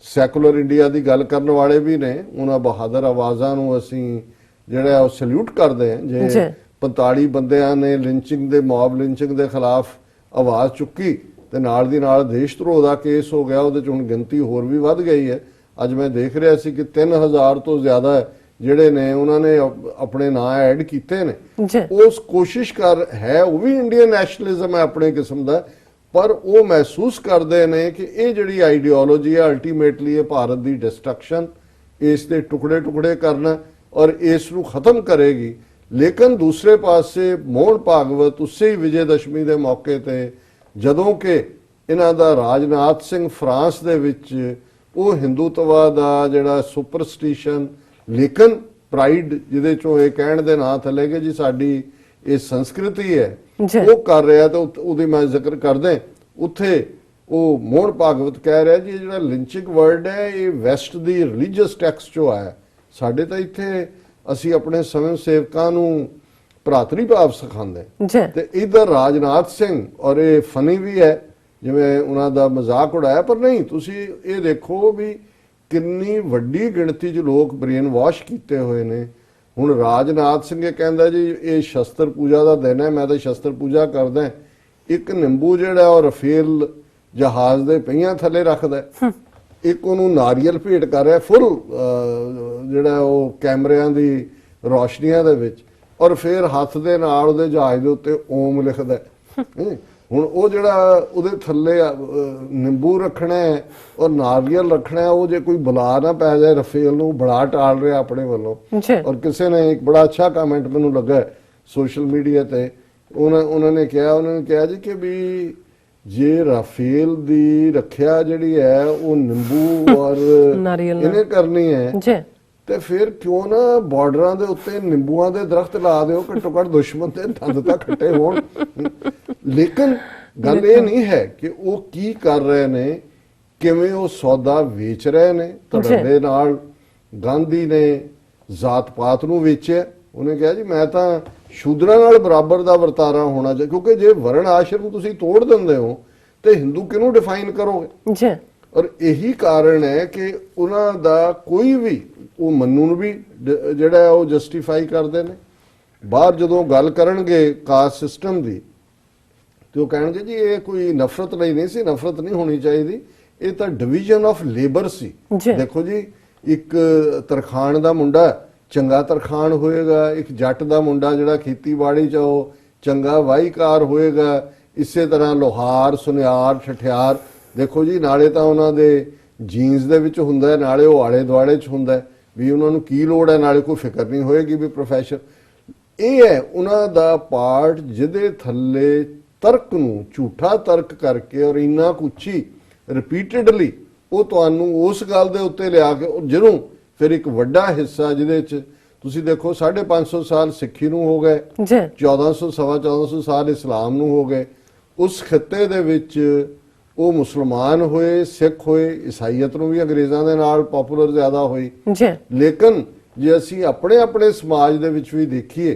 ਸੈਕੂਲਰ ਇੰਡੀਆ ਦੀ ਗੱਲ ਕਰਨ ਵਾਲੇ ਵੀ ਨੇ, ਉਹਨਾਂ ਬਹਾਦਰ ਆਵਾਜ਼ਾਂ ਨੂੰ ਅਸੀਂ ਜਿਹੜਾ ਉਹ ਸੈਲੂਟ ਕਰਦੇ ਹਾਂ। ਜੇ 45 ਬੰਦਿਆਂ ਨੇ ਲਿੰਚਿੰਗ ਦੇ, ਮੌਬ ਲਿੰਚਿੰਗ ਦੇ ਖਿਲਾਫ ਆਵਾਜ਼ ਚੁੱਕੀ ਤੇ ਨਾਲ ਦੀ ਨਾਲ ਦੇਸ਼ ਧਰੋਹ ਦਾ ਕੇਸ ਹੋ ਗਿਆ, ਉਹਦੇ ਚ ਹੁਣ ਗਿਣਤੀ ਹੋਰ ਵੀ ਵੱਧ ਗਈ ਹੈ। ਅੱਜ ਮੈਂ ਦੇਖ ਰਿਹਾ ਸੀ ਕਿ 3000 ਤੋਂ ਜ਼ਿਆਦਾ ਜਿਹੜੇ ਨੇ ਉਹਨਾਂ ਨੇ ਆਪਣੇ ਨਾਂ ਐਡ ਕੀਤੇ ਨੇ। ਉਸ ਕੋਸ਼ਿਸ਼ ਕਰ ਹੈ, ਉਹ ਵੀ ਇੰਡੀਅਨ ਨੈਸ਼ਨਲਿਜ਼ਮ ਹੈ ਆਪਣੇ ਕਿਸਮ ਦਾ, ਪਰ ਉਹ ਮਹਿਸੂਸ ਕਰਦੇ ਨੇ ਕਿ ਇਹ ਜਿਹੜੀ ਆਈਡੀਓਲੋਜੀ ਹੈ ਅਲਟੀਮੇਟਲੀ ਇਹ ਭਾਰਤ ਦੀ ਡਿਸਟਰਕਸ਼ਨ, ਇਸ ਦੇ ਟੁਕੜੇ ਟੁਕੜੇ ਕਰਨਾ ਔਰ ਇਸ ਨੂੰ ਖਤਮ ਕਰੇਗੀ। ਲੇਕਿਨ ਦੂਸਰੇ ਪਾਸੇ ਮੋਹਨ ਭਾਗਵਤ ਉਸੇ ਹੀ ਵਿਜੇ ਦਸ਼ਮੀ ਦੇ ਮੌਕੇ ਤੇ ਜਦੋਂ ਕਿ ਇਹਨਾਂ ਦਾ ਰਾਜਨਾਥ ਸਿੰਘ ਫਰਾਂਸ ਦੇ ਵਿੱਚ ਉਹ ਹਿੰਦੂਤਵਾ ਦਾ ਜਿਹੜਾ ਸੁਪਰਸਟੀਸ਼ਨ ਲੇਕਿਨ ਪ੍ਰਾਈਡ ਜਿਹਦੇ ਚੋਂ ਇਹ ਕਹਿਣ ਦੇ ਨਾਂ ਥੱਲੇ ਕਿ ਜੀ ਸਾਡੀ ਇਹ ਸੰਸਕ੍ਰਿਤੀ ਹੈ ਉਹ ਕਰ ਰਿਹਾ, ਤੇ ਉਹਦੀ ਮੈਂ ਜ਼ਿਕਰ ਕਰਦੇ ਉੱਥੇ ਉਹ ਮੋਹਨ ਭਾਗਵਤ ਕਹਿ ਰਿਹਾ ਜੀ ਜਿਹੜਾ ਲਿੰਚਿੰਗ ਵਰਡ ਹੈ ਇਹ ਵੈਸਟ ਦੀ ਰਿਲੀਜੀਅਸ ਟੈਕਸਟ ਚੋਂ ਆਇਆ, ਸਾਡੇ ਤਾਂ ਇੱਥੇ ਅਸੀਂ ਆਪਣੇ ਸਵੈਂ ਸੇਵਕਾਂ ਨੂੰ ਭਰਾਤਰੀ ਭਾਵ ਸਿਖਾਉਂਦੇ। ਤੇ ਇਧਰ ਰਾਜਨਾਥ ਸਿੰਘ, ਔਰ ਇਹ ਫਨੀ ਵੀ ਹੈ ਜਿਵੇਂ ਉਹਨਾਂ ਦਾ ਮਜ਼ਾਕ ਉਡਾਇਆ, ਪਰ ਨਹੀਂ ਤੁਸੀਂ ਇਹ ਦੇਖੋ ਵੀ ਕਿੰਨੀ ਵੱਡੀ ਗਿਣਤੀ 'ਚ ਲੋਕ ਬ੍ਰੇਨ ਵਾਸ਼ ਕੀਤੇ ਹੋਏ ਨੇ। ਹੁਣ ਰਾਜਨਾਥ ਸਿੰਘ ਇਹ ਕਹਿੰਦਾ ਜੀ ਇਹ ਸ਼ਸਤਰ ਪੂਜਾ ਦਾ ਦਿਨ ਹੈ, ਮੈਂ ਤਾਂ ਸ਼ਸਤਰ ਪੂਜਾ ਕਰਦਾ। ਇੱਕ ਨਿੰਬੂ ਜਿਹੜਾ ਉਹ ਰਫੇਲ ਜਹਾਜ਼ ਦੇ ਪਹੀਆਂ ਥੱਲੇ ਰੱਖਦਾ, ਇੱਕ ਉਹਨੂੰ ਨਾਰੀਅਲ ਭੇਟ ਕਰ ਰਿਹਾ ਫੁੱਲ ਜਿਹੜਾ ਉਹ ਕੈਮਰਿਆਂ ਦੀ ਰੋਸ਼ਨੀਆਂ ਦੇ ਵਿੱਚ, ਔਰ ਫਿਰ ਹੱਥ ਦੇ ਨਾਲ ਉਹਦੇ ਜਹਾਜ਼ ਦੇ ਉੱਤੇ ਓਮ ਲਿਖਦਾ। ਹੁਣ ਉਹ ਜਿਹੜਾ ਉਹਦੇ ਥੱਲੇ ਨਿੰਬੂ ਰੱਖਣਾ ਹੈ ਔਰ ਨਾਰੀਅਲ ਰੱਖਣਾ ਹੈ, ਉਹ ਜੇ ਕੋਈ ਬੁਲਾ ਨਾ ਪੈ ਜਾਏ ਰਫੇਲ ਨੂੰ, ਬੜਾ ਟਾਲ ਰਿਹਾ ਆਪਣੇ ਵੱਲੋਂ। ਔਰ ਕਿਸੇ ਨੇ ਇੱਕ ਬੜਾ ਅੱਛਾ ਕਮੈਂਟ ਮੈਨੂੰ ਲੱਗਾ ਸੋਸ਼ਲ ਮੀਡੀਆ ਤੇ, ਉਹਨਾਂ ਨੇ ਕਿਹਾ ਜੀ ਕਿ ਵੀ ਜੇ ਰਾਫੇਲ ਦੀ ਰੱਖਿਆ ਜਿਹੜੀ ਹੈ ਉਹ ਨਿੰਬੂ ਔਰ ਇਹਨੇ ਕਰਨੀ ਹੈ ਤੇ ਫਿਰ ਕਿਉਂ ਨਾ ਬਾਰਡਰਾਂ ਦੇ ਉੱਤੇ ਨਿੰਬੂਆਂ ਦੇ ਦਰਖਤ ਲਾ ਦਿਓ, ਘੱਟੋ ਘੱਟ ਦੁਸ਼ਮਣ ਦੇ ਦੰਦ ਤਾਂ ਖੱਟੇ ਹੋਣ। ਲੇਕਿਨ ਗੱਲ ਇਹ ਨਹੀਂ ਹੈ ਕਿ ਉਹ ਕੀ ਕਰ ਰਹੇ ਨੇ, ਕਿਵੇਂ ਉਹ ਸੌਦਾ ਵੇਚ ਰਹੇ ਨੇ। ਧੜੱਲੇ ਨਾਲ ਗਾਂਧੀ ਨੇ ਜਾਤ ਪਾਤ ਨੂੰ ਵੇਚਿਆ। ਉਹਨੇ ਕਿਹਾ ਜੀ ਮੈਂ ਤਾਂ ਸ਼ੂਦਰਾਂ ਨਾਲ ਬਰਾਬਰ ਦਾ ਵਰਤਾਰਾ ਹੋਣਾ ਚਾਹੀਦਾ, ਕਿਉਂਕਿ ਜੇ ਵਰਣ ਆਸ਼ਰਮ ਤੁਸੀਂ ਤੋੜ ਦਿੰਦੇ ਹੋ ਤੇ ਹਿੰਦੂ ਕਿਹਨੂੰ ਡਿਫਾਈਨ ਕਰੋਗੇ ਜੀ। ਔਰ ਇਹੀ ਕਾਰਨ ਹੈ ਕਿ ਉਹਨਾਂ ਦਾ ਕੋਈ ਵੀ ਉਹ ਮੰਨੂ ਨੂੰ ਵੀ ਜਿਹੜਾ ਉਹ ਜਸਟੀਫਾਈ ਕਰਦੇ ਨੇ। ਬਾਹਰ ਜਦੋਂ ਗੱਲ ਕਰਨਗੇ ਕਾਸਟ ਸਿਸਟਮ ਦੀ ਤੇ ਉਹ ਕਹਿਣਗੇ ਜੀ ਇਹ ਕੋਈ ਨਫ਼ਰਤ ਲਈ ਨਹੀਂ ਸੀ, ਨਫ਼ਰਤ ਨਹੀਂ ਹੋਣੀ ਚਾਹੀਦੀ, ਇਹ ਤਾਂ ਡਿਵੀਜ਼ਨ ਆਫ ਲੇਬਰ ਸੀ। ਦੇਖੋ ਜੀ ਇੱਕ ਤਰਖਾਣ ਦਾ ਮੁੰਡਾ ਚੰਗਾ ਤਰਖਾਣ ਹੋਏਗਾ, ਇੱਕ ਜੱਟ ਦਾ ਮੁੰਡਾ ਜਿਹੜਾ ਖੇਤੀਬਾੜੀ 'ਚ ਉਹ ਚੰਗਾ ਵਾਹੀਕਾਰ ਹੋਏਗਾ, ਇਸੇ ਤਰ੍ਹਾਂ ਲੋਹਾਰ ਸੁਨਿਆਰ ਠਠਿਆਰ ਦੇਖੋ ਜੀ ਨਾਲੇ ਤਾਂ ਉਹਨਾਂ ਦੇ ਜੀਨਸ ਦੇ ਵਿੱਚ ਹੁੰਦਾ, ਨਾਲੇ ਉਹ ਆਲੇ ਦੁਆਲੇ 'ਚ ਹੁੰਦਾ ਵੀ ਉਹਨਾਂ ਨੂੰ ਕੀ ਲੋੜ ਹੈ, ਨਾਲੇ ਕੋਈ ਫਿਕਰ ਨਹੀਂ ਹੋਏਗੀ ਵੀ ਪ੍ਰੋਫੈਸ਼ਨ। ਇਹ ਹੈ ਉਹਨਾਂ ਦਾ ਪਾਰਟ ਜਿਹਦੇ ਥੱਲੇ ਤਰਕ ਨੂੰ ਝੂਠਾ ਤਰਕ ਕਰਕੇ ਔਰ ਇੰਨਾ ਕੁੱਚੀ ਰਿਪੀਟਡਲੀ ਉਹ ਤੁਹਾਨੂੰ ਉਸ ਗੱਲ ਦੇ ਉੱਤੇ ਲਿਆ ਕੇ ਜਿਹਨੂੰ ਫਿਰ ਇੱਕ ਵੱਡਾ ਹਿੱਸਾ ਜਿਹਦੇ 'ਚ ਤੁਸੀਂ ਦੇਖੋ 550 ਸਾਲ ਸਿੱਖੀ ਨੂੰ ਹੋ ਗਏ, 1400 ਸਾਲ ਇਸਲਾਮ ਨੂੰ ਹੋ ਗਏ, ਉਸ ਖਿੱਤੇ ਦੇ ਵਿੱਚ ਉਹ ਮੁਸਲਮਾਨ ਹੋਏ, ਸਿੱਖ ਹੋਏ, ਈਸਾਈਅਤ ਨੂੰ ਵੀ ਅੰਗਰੇਜ਼ਾਂ ਦੇ ਨਾਲ ਪਪੂਲਰ ਜ਼ਿਆਦਾ ਹੋਈ। ਲੇਕਿਨ ਜੇ ਅਸੀਂ ਆਪਣੇ ਆਪਣੇ ਸਮਾਜ ਦੇ ਵਿੱਚ ਵੀ ਦੇਖੀਏ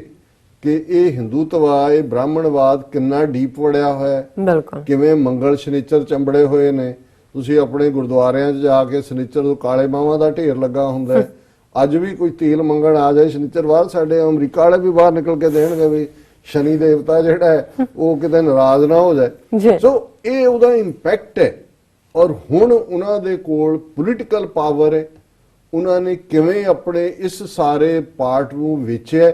ਕਿ ਇਹ ਹਿੰਦੂਤਵਾ, ਇਹ ਬ੍ਰਾਹਮਣਵਾਦ ਕਿੰਨਾ ਡੀਪ ਵੜਿਆ ਹੋਇਆ ਹੈ, ਕਿਵੇਂ ਮੰਗਲ ਸ਼ਨੀਚਰ ਚੰਬੜੇ ਹੋਏ ਨੇ। ਤੁਸੀਂ ਆਪਣੇ ਗੁਰਦੁਆਰਿਆਂ 'ਚ ਜਾ ਕੇ ਸ਼ਨੀਚਰ ਤੋਂ ਕਾਲੇ ਮਾਵਾਂ ਦਾ ਢੇਰ ਲੱਗਾ ਹੁੰਦਾ ਹੈ। ਅੱਜ ਵੀ ਕੋਈ ਤੇਲ ਮੰਗਣ ਆ ਜਾਏ ਸ਼ਨੀਚਰਵਾਰ, ਸਾਡੇ ਅਮਰੀਕਾ ਵਾਲੇ ਵੀ ਬਾਹਰ ਨਿਕਲ ਕੇ ਦੇਣਗੇ ਵੀ ਸ਼ਨੀ ਦੇਵਤਾ ਜਿਹੜਾ ਹੈ ਉਹ ਕਿਤੇ ਨਾਰਾਜ਼ ਨਾ ਹੋ ਜਾਏ। ਸੋ ਇਹ ਉਹਦਾ ਇੰਪੈਕਟ ਹੈ। ਔਰ ਹੁਣ ਉਹਨਾਂ ਦੇ ਕੋਲ ਪੋਲੀਟੀਕਲ ਪਾਵਰ ਹੈ। ਉਹਨਾਂ ਨੇ ਕਿਵੇਂ ਆਪਣੇ ਇਸ ਸਾਰੇ ਪਾਰਟ ਨੂੰ ਵੇਚਿਆ।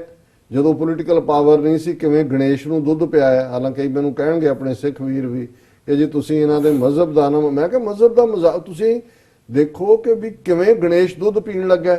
ਜਦੋਂ ਪੋਲੀਟੀਕਲ ਪਾਵਰ ਨਹੀਂ ਸੀ, ਕਿਵੇਂ ਗਣੇਸ਼ ਨੂੰ ਦੁੱਧ ਪਿਆਇਆ। ਹਾਲਾਂਕਿ ਮੈਨੂੰ ਕਹਿਣਗੇ ਆਪਣੇ ਸਿੱਖ ਵੀਰ ਵੀ ਕਿ ਜੀ ਤੁਸੀਂ ਇਹਨਾਂ ਦੇ ਮਜ਼ਹਬ ਦਾ ਨਾ, ਮੈਂ ਕਿਹਾ ਮਜ਼ਹਬ ਦਾ ਮਜ਼ਾਕ ਤੁਸੀਂ ਦੇਖੋ ਕਿ ਵੀ ਕਿਵੇਂ ਗਣੇਸ਼ ਦੁੱਧ ਪੀਣ ਲੱਗਾ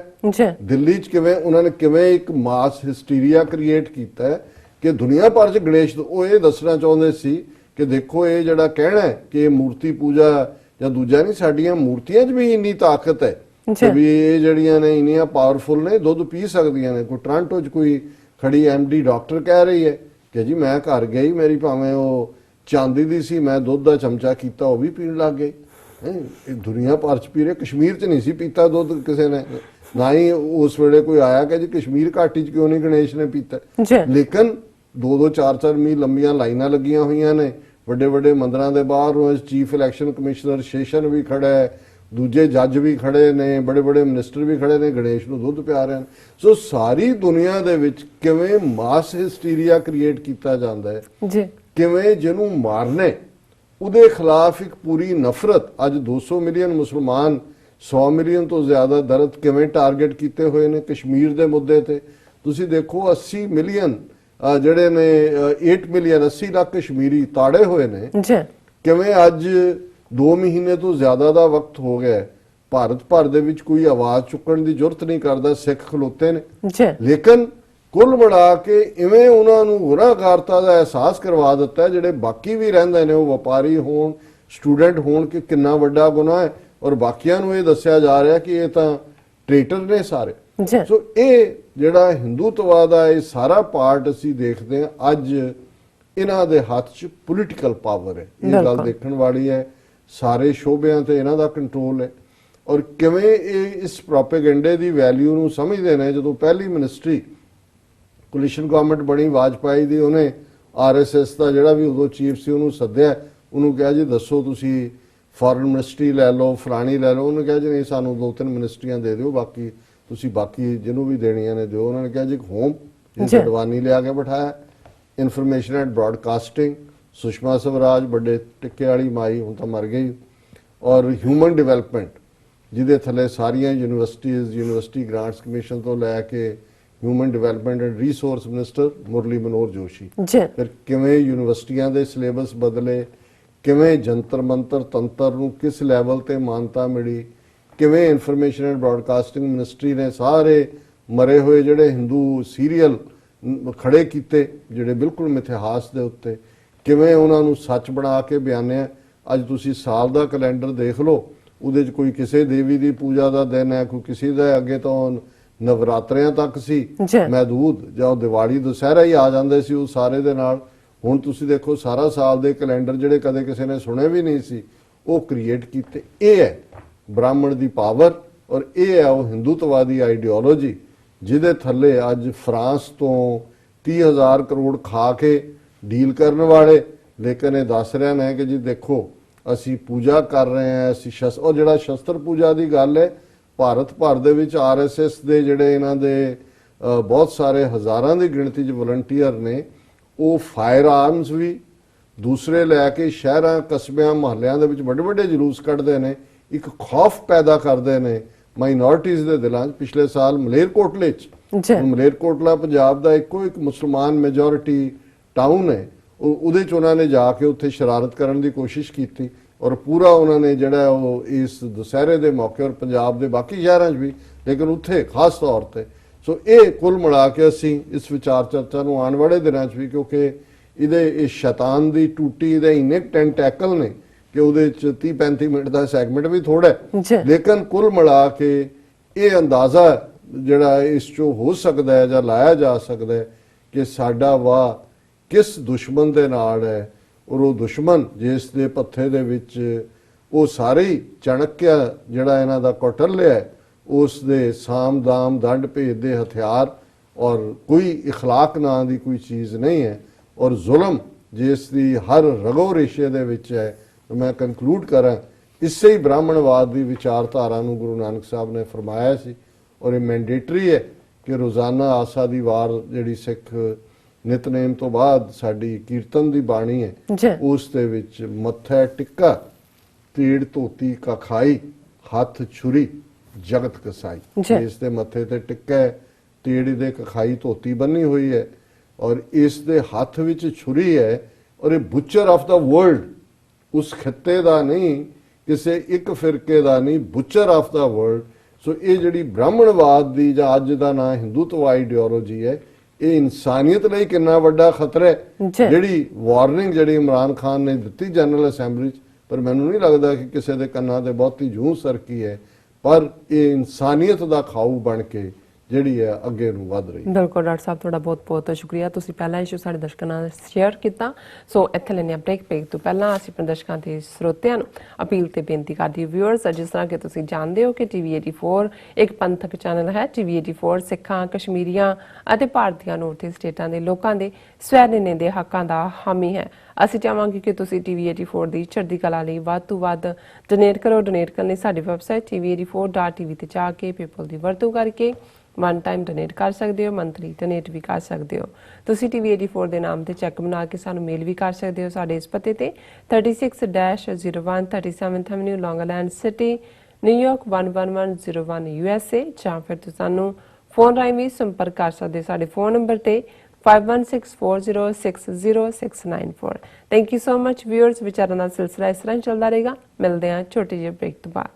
ਦਿੱਲੀ 'ਚ, ਕਿਵੇਂ ਉਹਨਾਂ ਨੇ ਕਿਵੇਂ ਇੱਕ ਮਾਸ ਹਿਸਟੀਰੀਆ ਕ੍ਰੀਏਟ ਕੀਤਾ ਹੈ ਕਿ ਦੁਨੀਆ ਭਰ 'ਚ ਗਣੇਸ਼। ਉਹ ਇਹ ਦੱਸਣਾ ਚਾਹੁੰਦੇ ਸੀ ਕਿ ਦੇਖੋ ਇਹ ਜਿਹੜਾ ਕਹਿਣਾ ਹੈ ਕਿ ਮੂਰਤੀ ਪੂਜਾ ਜਾਂ ਦੂਜਾ ਨਹੀਂ, ਸਾਡੀਆਂ ਮੂਰਤੀਆਂ 'ਚ ਵੀ ਇੰਨੀ ਤਾਕਤ ਹੈ ਕਿ ਵੀ ਇਹ ਜਿਹੜੀਆਂ ਨੇ ਇੰਨੀਆਂ ਪਾਵਰਫੁਲ ਨੇ, ਦੁੱਧ ਪੀ ਸਕਦੀਆਂ ਨੇ। ਕੋਈ ਟੋਰਾਂਟੋ 'ਚ ਕੋਈ ਖੜੀ ਐਮਡੀ ਡਾਕਟਰ ਕਹਿ ਰਹੀ ਹੈ ਕਿ ਜੀ ਮੈਂ ਘਰ ਗਈ, ਮੇਰੀ ਭਾਵੇਂ ਉਹ ਚਾਂਦੀ ਦੀ ਸੀ, ਮੈਂ ਦੁੱਧ ਦਾ ਚਮਚਾ ਕੀਤਾ ਉਹ ਵੀ ਪੀਣ ਲੱਗ ਗਈ। ਇਹ ਦੁਨੀਆ ਭਰ 'ਚ ਪੀ ਰਹੇ। ਕਸ਼ਮੀਰ 'ਚ ਨਹੀਂ ਸੀ ਪੀਤਾ ਦੁੱਧ ਕਿਸੇ ਨੇ, ਨਾ ਹੀ ਉਸ ਵੇਲੇ ਕੋਈ ਆਇਆ ਕਿ ਜੀ ਕਸ਼ਮੀਰ ਘਾਟੀ 'ਚ ਕਿਉਂ ਨਹੀਂ ਗਣੇਸ਼ ਨੇ ਪੀਤਾ। ਲੇਕਿਨ 2-2 4-4 ਮੀਲ ਲੰਬੀਆਂ ਲਾਈਨਾਂ ਲੱਗੀਆਂ ਹੋਈਆਂ ਨੇ ਵੱਡੇ ਵੱਡੇ ਮੰਦਰਾਂ ਦੇ ਬਾਹਰ। ਚੀਫ ਇਲੈਕਸ਼ਨ ਕਮਿਸ਼ਨਰ ਸੈਸ਼ਨ ਵੀ ਖੜਾ ਹੈ, ਦੂਜੇ ਜੱਜ ਵੀ ਖੜੇ ਨੇ, ਬੜੇ ਬੜੇ ਮਿਨਿਸਟਰ ਵੀ ਖੜੇ ਨੇ, ਗਣੇਸ਼ ਨੂੰ ਦੁੱਧ ਪਿਆ ਰਹੇ ਨੇ। ਸੋ ਸਾਰੀ ਦੁਨੀਆ ਦੇ ਵਿੱਚ ਕਿਵੇਂ ਮਾਸ ਹਿਸਟੀਰੀਆ ਕ੍ਰੀਏਟ ਕੀਤਾ ਜਾਂਦਾ ਹੈ ਜੀ, ਕਿਵੇਂ ਜਿਹਨੂੰ ਮਾਰਨੇ ਉਹਦੇ ਖਿਲਾਫ ਇੱਕ ਪੂਰੀ ਨਫ਼ਰਤ। ਅੱਜ 200 ਮਿਲੀਅਨ ਮੁਸਲਮਾਨ, 100 ਮਿਲੀਅਨ ਤੋਂ ਜ਼ਿਆਦਾ ਦਰਦ ਕਿਵੇਂ ਟਾਰਗੇਟ ਕੀਤੇ ਹੋਏ ਨੇ ਕਸ਼ਮੀਰ ਦੇ ਮੁੱਦੇ ਤੇ। ਤੁਸੀਂ ਦੇਖੋ 80 ਮਿਲੀਅਨ ਜਿਹੜੇ ਨੇ 8 ਮਿਲੀਅਨ 80 ਲੱਖ ਕਸ਼ਮੀਰੀ ਤਾੜੇ ਹੋਏ ਨੇ। ਕਿਵੇਂ ਅੱਜ 2 ਮਹੀਨੇ ਤੋਂ ਜ਼ਿਆਦਾ ਦਾ ਵਕਤ ਹੋ ਗਿਆ, ਭਾਰਤ ਭਰ ਦੇ ਵਿੱਚ ਕੋਈ ਆਵਾਜ਼ ਚੁੱਕਣ ਦੀ ਜ਼ਰੂਰਤ ਨਹੀਂ ਕਰਦਾ, ਸਿੱਖ ਖਲੋਤੇ ਨੇ। ਲੇਕਿਨ ਕੁੱਲ ਮਿਲਾ ਕੇ ਇਵੇਂ ਉਹਨਾਂ ਨੂੰ ਗੁਨਾਹਗਾਰਤਾ ਦਾ ਅਹਿਸਾਸ ਕਰਵਾ ਦਿੱਤਾ ਜਿਹੜੇ ਬਾਕੀ ਵੀ ਰਹਿੰਦੇ ਨੇ, ਉਹ ਵਪਾਰੀ ਹੋਣ, ਸਟੂਡੈਂਟ ਹੋਣ, ਕਿ ਕਿੰਨਾ ਵੱਡਾ ਗੁਨਾਹ ਹੈ। ਔਰ ਬਾਕੀਆਂ ਨੂੰ ਇਹ ਦੱਸਿਆ ਜਾ ਰਿਹਾ ਕਿ ਇਹ ਤਾਂ ਟ੍ਰੇਟਰ ਨੇ ਸਾਰੇ। ਸੋ ਇਹ ਜਿਹੜਾ ਹਿੰਦੂਤਵਾ ਦਾ ਇਹ ਸਾਰਾ ਪਾਰਟ ਅਸੀਂ ਦੇਖਦੇ ਹਾਂ ਅੱਜ ਇਹਨਾਂ ਦੇ ਹੱਥ 'ਚ ਪੋਲੀਟੀਕਲ ਪਾਵਰ ਹੈ। ਇਹ ਗੱਲ ਦੇਖਣ ਵਾਲੀ ਹੈ। ਸਾਰੇ ਸ਼ੋਬਿਆਂ ਤੇ ਇਹਨਾਂ ਦਾ ਕੰਟਰੋਲ ਹੈ। ਔਰ ਕਿਵੇਂ ਇਹ ਇਸ ਪ੍ਰੋਪੇਗੈਂਡੇ ਦੀ ਵੈਲਿਊ ਨੂੰ ਸਮਝਦੇ ਨੇ। ਜਦੋਂ ਪਹਿਲੀ ਮਿਨਿਸਟਰੀ ਕੋਲੀਸ਼ਨ ਗਵਰਨਮੈਂਟ ਬਣੀ ਵਾਜਪਾਈ ਦੀ, ਉਹਨੇ ਆਰਐਸਐਸ ਦਾ ਜਿਹੜਾ ਵੀ ਉਦੋਂ ਚੀਫ ਸੀ ਉਹਨੂੰ ਸੱਦਿਆ, ਉਹਨੂੰ ਕਿਹਾ ਜੀ ਦੱਸੋ ਤੁਸੀਂ ਫੋਰਨ ਮਿਨਿਸਟਰੀ ਲੈ ਲਓ, ਫਲਾਣੀ ਲੈ ਲਓ। ਉਹਨੇ ਕਿਹਾ ਜੀ ਨਹੀਂ, ਸਾਨੂੰ 2-3 ਮਿਨਿਸਟਰੀਆਂ ਦੇ ਦਿਓ, ਬਾਕੀ ਤੁਸੀਂ ਬਾਕੀ ਜਿਹਨੂੰ ਵੀ ਦੇਣੀਆਂ ਨੇ ਦਿਓ। ਉਹਨਾਂ ਨੇ ਕਿਹਾ ਜੀ ਹੋਮ, ਜਿਸ ਅਡਵਾਨੀ ਲਿਆ ਕੇ ਬਿਠਾਇਆ। ਇਨਫੋਰਮੇਸ਼ਨ ਐਂਡ ਬ੍ਰॉडकास्टिंग ਸੁਸ਼ਮਾ ਸਵਰਾਜ, ਵੱਡੇ ਟਿੱਕੇ ਵਾਲੀ ਮਾਈ, ਹੁਣ ਤਾਂ ਮਰ ਗਈ। ਔਰ ਹਿਊਮਨ ਡਿਵੈਲਪਮੈਂਟ, ਜਿਹਦੇ ਥੱਲੇ ਸਾਰੀਆਂ ਯੂਨੀਵਰਸਿਟੀ ਗ੍ਰਾਂਟਸ ਕਮਿਸ਼ਨ ਤੋਂ ਲੈ ਕੇ human development and resource minister Murli Manohar Joshi. ਫਿਰ ਕਿਵੇਂ ਯੂਨੀਵਰਸਿਟੀਆਂ ਦੇ ਸਿਲੇਬਸ ਬਦਲੇ, ਕਿਵੇਂ ਜੰਤਰ ਮੰਤਰ ਤੰਤਰ ਨੂੰ ਕਿਸ ਲੈਵਲ ਤੇ ਮਾਨਤਾ ਮਿਲੀ, ਕਿਵੇਂ ਇਨਫੋਰਮੇਸ਼ਨ ਐਂਡ ਬ੍ਰॉडकास्टिंग ਮਿਨਿਸਟਰੀ ਨੇ ਸਾਰੇ ਮਰੇ ਹੋਏ ਜਿਹੜੇ ਹਿੰਦੂ ਸੀਰੀਅਲ ਖੜੇ ਕੀਤੇ, ਜਿਹੜੇ ਬਿਲਕੁਲ ਮਿਥਿਹਾਸ ਦੇ ਉੱਤੇ, ਕਿਵੇਂ ਉਹਨਾਂ ਨੂੰ ਸੱਚ ਬਣਾ ਕੇ ਬਿਆਨਿਆ। ਅੱਜ ਤੁਸੀਂ ਸਾਲ ਦਾ ਕੈਲੰਡਰ ਦੇਖ ਲਓ, ਉਹਦੇ 'ਚ ਕੋਈ ਕਿਸੇ ਦੇਵੀ ਦੀ ਪੂਜਾ ਦਾ ਦਿਨ ਹੈ, ਕੋਈ ਕਿਸੇ ਦਾ, ਅੱਗੇ ਤੋਂ ਨਵਰਾਤਰਿਆਂ ਤੱਕ ਸੀ ਮਹਿਦੂਦ, ਜਾਂ ਦੀਵਾਲੀ ਦੁਸਹਿਰਾ ਹੀ ਆ ਜਾਂਦੇ ਸੀ ਉਹ ਸਾਰੇ ਦੇ ਨਾਲ। ਹੁਣ ਤੁਸੀਂ ਦੇਖੋ ਸਾਰਾ ਸਾਲ ਦੇ ਕੈਲੰਡਰ ਜਿਹੜੇ ਕਦੇ ਕਿਸੇ ਨੇ ਸੁਣੇ ਵੀ ਨਹੀਂ ਸੀ, ਉਹ ਕ੍ਰੀਏਟ ਕੀਤੇ। ਇਹ ਹੈ ਬ੍ਰਾਹਮਣ ਦੀ ਪਾਵਰ, ਔਰ ਇਹ ਹੈ ਉਹ ਹਿੰਦੂਤਵਾਦੀ ਆਈਡੀਓਲੋਜੀ, ਜਿਹਦੇ ਥੱਲੇ ਅੱਜ ਫਰਾਂਸ ਤੋਂ 30,000 ਕਰੋੜ ਖਾ ਕੇ ਡੀਲ ਕਰਨ ਵਾਲੇ, ਲੇਕਿਨ ਇਹ ਦੱਸ ਰਹੇ ਨੇ ਕਿ ਜੀ ਦੇਖੋ ਅਸੀਂ ਪੂਜਾ ਕਰ ਰਹੇ ਹਾਂ, ਅਸੀਂ ਉਹ ਜਿਹੜਾ ਸ਼ਸਤਰ ਪੂਜਾ ਦੀ ਗੱਲ ਹੈ, ਭਾਰਤ ਭਰ ਦੇ ਵਿੱਚ RSS ਦੇ ਜਿਹੜੇ ਇਹਨਾਂ ਦੇ ਬਹੁਤ ਸਾਰੇ ਹਜ਼ਾਰਾਂ ਦੀ ਗਿਣਤੀ 'ਚ ਵਲੰਟੀਅਰ ਨੇ, ਉਹ ਫਾਇਰ ਆਰਮਸ ਵੀ ਦੂਸਰੇ ਲੈ ਕੇ ਸ਼ਹਿਰਾਂ ਕਸਬਿਆਂ ਮੁਹੱਲਿਆਂ ਦੇ ਵਿੱਚ ਵੱਡੇ ਵੱਡੇ ਜਲੂਸ ਕੱਢਦੇ ਨੇ, ਇੱਕ ਖੌਫ ਪੈਦਾ ਕਰਦੇ ਨੇ ਮਾਈਨੋਰਟੀਜ਼ ਦੇ ਦਿਲਾਂ 'ਚ। ਪਿਛਲੇ ਸਾਲ ਮਲੇਰਕੋਟਲੇ 'ਚ, ਮਲੇਰਕੋਟਲਾ ਪੰਜਾਬ ਦਾ ਇੱਕੋ ਇੱਕ ਮੁਸਲਮਾਨ ਮੈਜੋਰਿਟੀ ਟਾਊਨ ਹੈ, ਉਹਦੇ 'ਚ ਉਹਨਾਂ ਨੇ ਜਾ ਕੇ ਉੱਥੇ ਸ਼ਰਾਰਤ ਕਰਨ ਦੀ ਕੋਸ਼ਿਸ਼ ਕੀਤੀ, ਔਰ ਪੂਰਾ ਉਹਨਾਂ ਨੇ ਜਿਹੜਾ ਉਹ ਇਸ ਦੁਸਹਿਰੇ ਦੇ ਮੌਕੇ, ਔਰ ਪੰਜਾਬ ਦੇ ਬਾਕੀ ਸ਼ਹਿਰਾਂ 'ਚ ਵੀ, ਲੇਕਿਨ ਉੱਥੇ ਖਾਸ ਤੌਰ ਤੇ। ਸੋ ਇਹ ਕੁੱਲ ਮਿਲਾ ਕੇ ਅਸੀਂ ਇਸ ਵਿਚਾਰ ਚਰਚਾ ਨੂੰ ਆਉਣ ਵਾਲੇ ਦਿਨਾਂ 'ਚ ਵੀ, ਕਿਉਂਕਿ ਇਹਦੇ ਇਸ ਸ਼ੈਤਾਨ ਦੀ ਟੂਟੀ ਦੇ ਇੰਨੇ ਟੈਂਟੈਕਲ ਨੇ ਕਿ ਉਹਦੇ 'ਚ 30-35 ਮਿੰਟ ਦਾ ਸੈਗਮੈਂਟ ਵੀ ਥੋੜਾ ਹੈ, ਲੇਕਿਨ ਕੁੱਲ ਮਿਲਾ ਕੇ ਇਹ ਅੰਦਾਜ਼ਾ ਜਿਹੜਾ ਇਸ 'ਚੋਂ ਹੋ ਸਕਦਾ ਹੈ ਜਾਂ ਲਾਇਆ ਜਾ ਸਕਦਾ ਹੈ ਕਿ ਸਾਡਾ ਵਾਹ ਕਿਸ ਦੁਸ਼ਮਣ ਦੇ ਨਾਲ ਹੈ, ਔਰ ਉਹ ਦੁਸ਼ਮਣ ਜਿਸ ਦੇ ਪੱਥੇ ਦੇ ਵਿੱਚ ਉਹ ਸਾਰੇ ਹੀ ਚਾਣਕਿਆ ਜਿਹੜਾ ਇਹਨਾਂ ਦਾ ਕੌਟਲਿਆ ਹੈ, ਉਸ ਦੇ ਸਾਮ ਦਾਮ ਦੰਡ ਭੇਦ ਦੇ ਹਥਿਆਰ, ਔਰ ਕੋਈ ਇਖਲਾਕ ਨਾਂ ਦੀ ਕੋਈ ਚੀਜ਼ ਨਹੀਂ ਹੈ, ਔਰ ਜ਼ੁਲਮ ਜਿਸ ਦੀ ਹਰ ਰਗੋ ਰੇਸ਼ੇ ਦੇ ਵਿੱਚ ਹੈ। ਮੈਂ ਕੰਕਲੂਡ ਕਰਾਂ, ਇਸੇ ਹੀ ਬ੍ਰਾਹਮਣਵਾਦ ਦੀ ਵਿਚਾਰਧਾਰਾ ਨੂੰ ਗੁਰੂ ਨਾਨਕ ਸਾਹਿਬ ਨੇ ਫਰਮਾਇਆ ਸੀ, ਔਰ ਇਹ ਮੈਂਡੇਟਰੀ ਹੈ ਕਿ ਰੋਜ਼ਾਨਾ ਆਸਾ ਦੀ ਵਾਰ ਜਿਹੜੀ ਸਿੱਖ ਨਿਤਨੇਮ ਤੋਂ ਬਾਅਦ ਸਾਡੀ ਕੀਰਤਨ ਦੀ ਬਾਣੀ ਹੈ, ਉਸ ਦੇ ਵਿੱਚ ਮੱਥਾ ਟਿੱਕਾ, ਤੀੜ ਧੋਤੀ ਕਾ ਖਾਈ, ਹੱਥ ਛੁਰੀ ਜਗਤ ਕਸਾਈ। ਇਸ ਦੇ ਮੱਥੇ ਤੇ ਟਿੱਕਾ ਹੈ, ਤੀੜ ਦੇ ਕਖਾਈ ਧੋਤੀ ਬੰਨੀ ਹੋਈ ਹੈ, ਔਰ ਇਸ ਦੇ ਹੱਥ ਵਿੱਚ ਛੁਰੀ ਹੈ, ਔਰ ਇਹ ਬੁੱਚਰ ਆਫ ਦਾ ਵਰਲਡ, ਉਸ ਖਿੱਤੇ ਦਾ ਨਹੀਂ, ਕਿਸੇ ਇੱਕ ਫਿਰਕੇ ਦਾ ਨਹੀਂ, ਬੁੱਚਰ ਆਫ ਦਾ ਵਰਲਡ। ਸੋ ਇਹ ਜਿਹੜੀ ਬ੍ਰਾਹਮਣਵਾਦ ਦੀ ਜਾਂ ਅੱਜ ਦਾ ਨਾਂ ਹਿੰਦੂਤਵ ਆਈਡੀਓਲੋਜੀ ਹੈ, ਇਹ ਇਨਸਾਨੀਅਤ ਲਈ ਕਿੰਨਾ ਵੱਡਾ ਖਤਰਾ ਹੈ। ਜਿਹੜੀ ਵਾਰਨਿੰਗ ਜਿਹੜੀ ਇਮਰਾਨ ਖਾਨ ਨੇ ਦਿੱਤੀ ਜਨਰਲ ਅਸੈਂਬਲੀ 'ਚ, ਪਰ ਮੈਨੂੰ ਨਹੀਂ ਲੱਗਦਾ ਕਿ ਕਿਸੇ ਦੇ ਕੰਨਾਂ ਤੇ ਬਹੁਤੀ ਜੂੰ ਸਰਕੀ ਹੈ, ਪਰ ਇਹ ਇਨਸਾਨੀਅਤ ਦਾ ਖਾਊ ਬਣ ਕੇ ਜਿਹੜੀ ਹੈ ਅੱਗੇ ਨੂੰ ਵਧ ਰਹੀ ਹੈ। ਬਿਲਕੁਲ ਡਾਕਟਰ ਸਾਹਿਬ, ਤੁਹਾਡਾ ਬਹੁਤ ਬਹੁਤ ਸ਼ੁਕਰੀਆ। ਤੁਸੀਂ ਪਹਿਲਾਂ ਇਸ਼ੂ ਸਾਡੇ ਦਰਸ਼ਕਾਂ ਨਾਲ ਸ਼ੇਅਰ ਕੀਤਾ। ਸੋ ਇੱਥੇ ਲੈਣੇ ਬ੍ਰੇਕ ਤੋਂ ਪਹਿਲਾਂ ਅਸੀਂ ਆਪਣੇ ਦਰਸ਼ਕਾਂ ਤੇ ਸਰੋਤਿਆਂ ਨੂੰ ਅਪੀਲ ਤੇ ਬੇਨਤੀ ਕਰਦੀ ਵਿਊਅਰਸ, ਜਿਸ ਤਰ੍ਹਾਂ ਕਿ ਤੁਸੀਂ ਜਾਣਦੇ ਹੋ ਕਿ TV 84 ਇੱਕ ਪੰਥਕ ਚੈਨਲ ਹੈ। TV 84 ਸਿੱਖਾਂ, ਕਸ਼ਮੀਰੀਆਂ ਅਤੇ ਭਾਰਤੀਆਂ ਨੌਰਥ ਸਟੇਟਾਂ ਦੇ ਲੋਕਾਂ ਦੇ ਸਵੈ ਨਿਰਣੇ ਦੇ ਹੱਕਾਂ ਦਾ ਹਾਮੀ ਹੈ। ਅਸੀਂ ਚਾਹਾਂਗੇ ਕਿ ਤੁਸੀਂ TV 84 ਦੀ ਚੜ੍ਹਦੀ ਕਲਾ ਲਈ ਵੱਧ ਤੋਂ ਵੱਧ ਡੋਨੇਟ ਕਰੋ। ਡੋਨੇਟ ਕਰਨ ਲਈ ਸਾਡੀ ਵੈਬਸਾਈਟ tv84.tv ਤੇ ਜਾ ਕੇ ਪੇਪਲ ਦੀ ਵਰਤੋਂ ਕਰਕੇ ਵਨ ਟਾਈਮ ਡੋਨੇਟ ਕਰ ਸਕਦੇ ਹੋ, ਮੰਥਲੀ ਡੋਨੇਟ ਵੀ ਕਰ ਸਕਦੇ ਹੋ। ਤੁਸੀਂ TV 84 ਦੇ ਨਾਮ ਤੇ ਚੈੱਕ ਬਣਾ ਕੇ ਸਾਨੂੰ ਮੇਲ ਵੀ ਕਰ ਸਕਦੇ ਹੋ ਸਾਡੇ ਇਸ ਪਤੇ ਤੇ 36-01 37th Avenue, Long Island City, New York 11101 USA, ਜਾਂ ਫਿਰ ਤੁਸੀਂ ਸਾਨੂੰ ਫੋਨ ਰਾਹੀਂ ਵੀ ਸੰਪਰਕ ਕਰ ਸਕਦੇ ਹੋ ਸਾਡੇ ਫੋਨ ਨੰਬਰ ਤੇ 5164060694। Thank you so much viewers. ਵਿਚਾਰਾਂ ਦਾ ਸਿਲਸਿਲਾ ਇਸ ਤਰ੍ਹਾਂ ਚੱਲਦਾ ਰਹੇਗਾ। ਮਿਲਦੇ ਹਾਂ ਛੋਟੇ ਜਿਹੇ ਬ੍ਰੇਕ ਤੋਂ ਬਾਅਦ।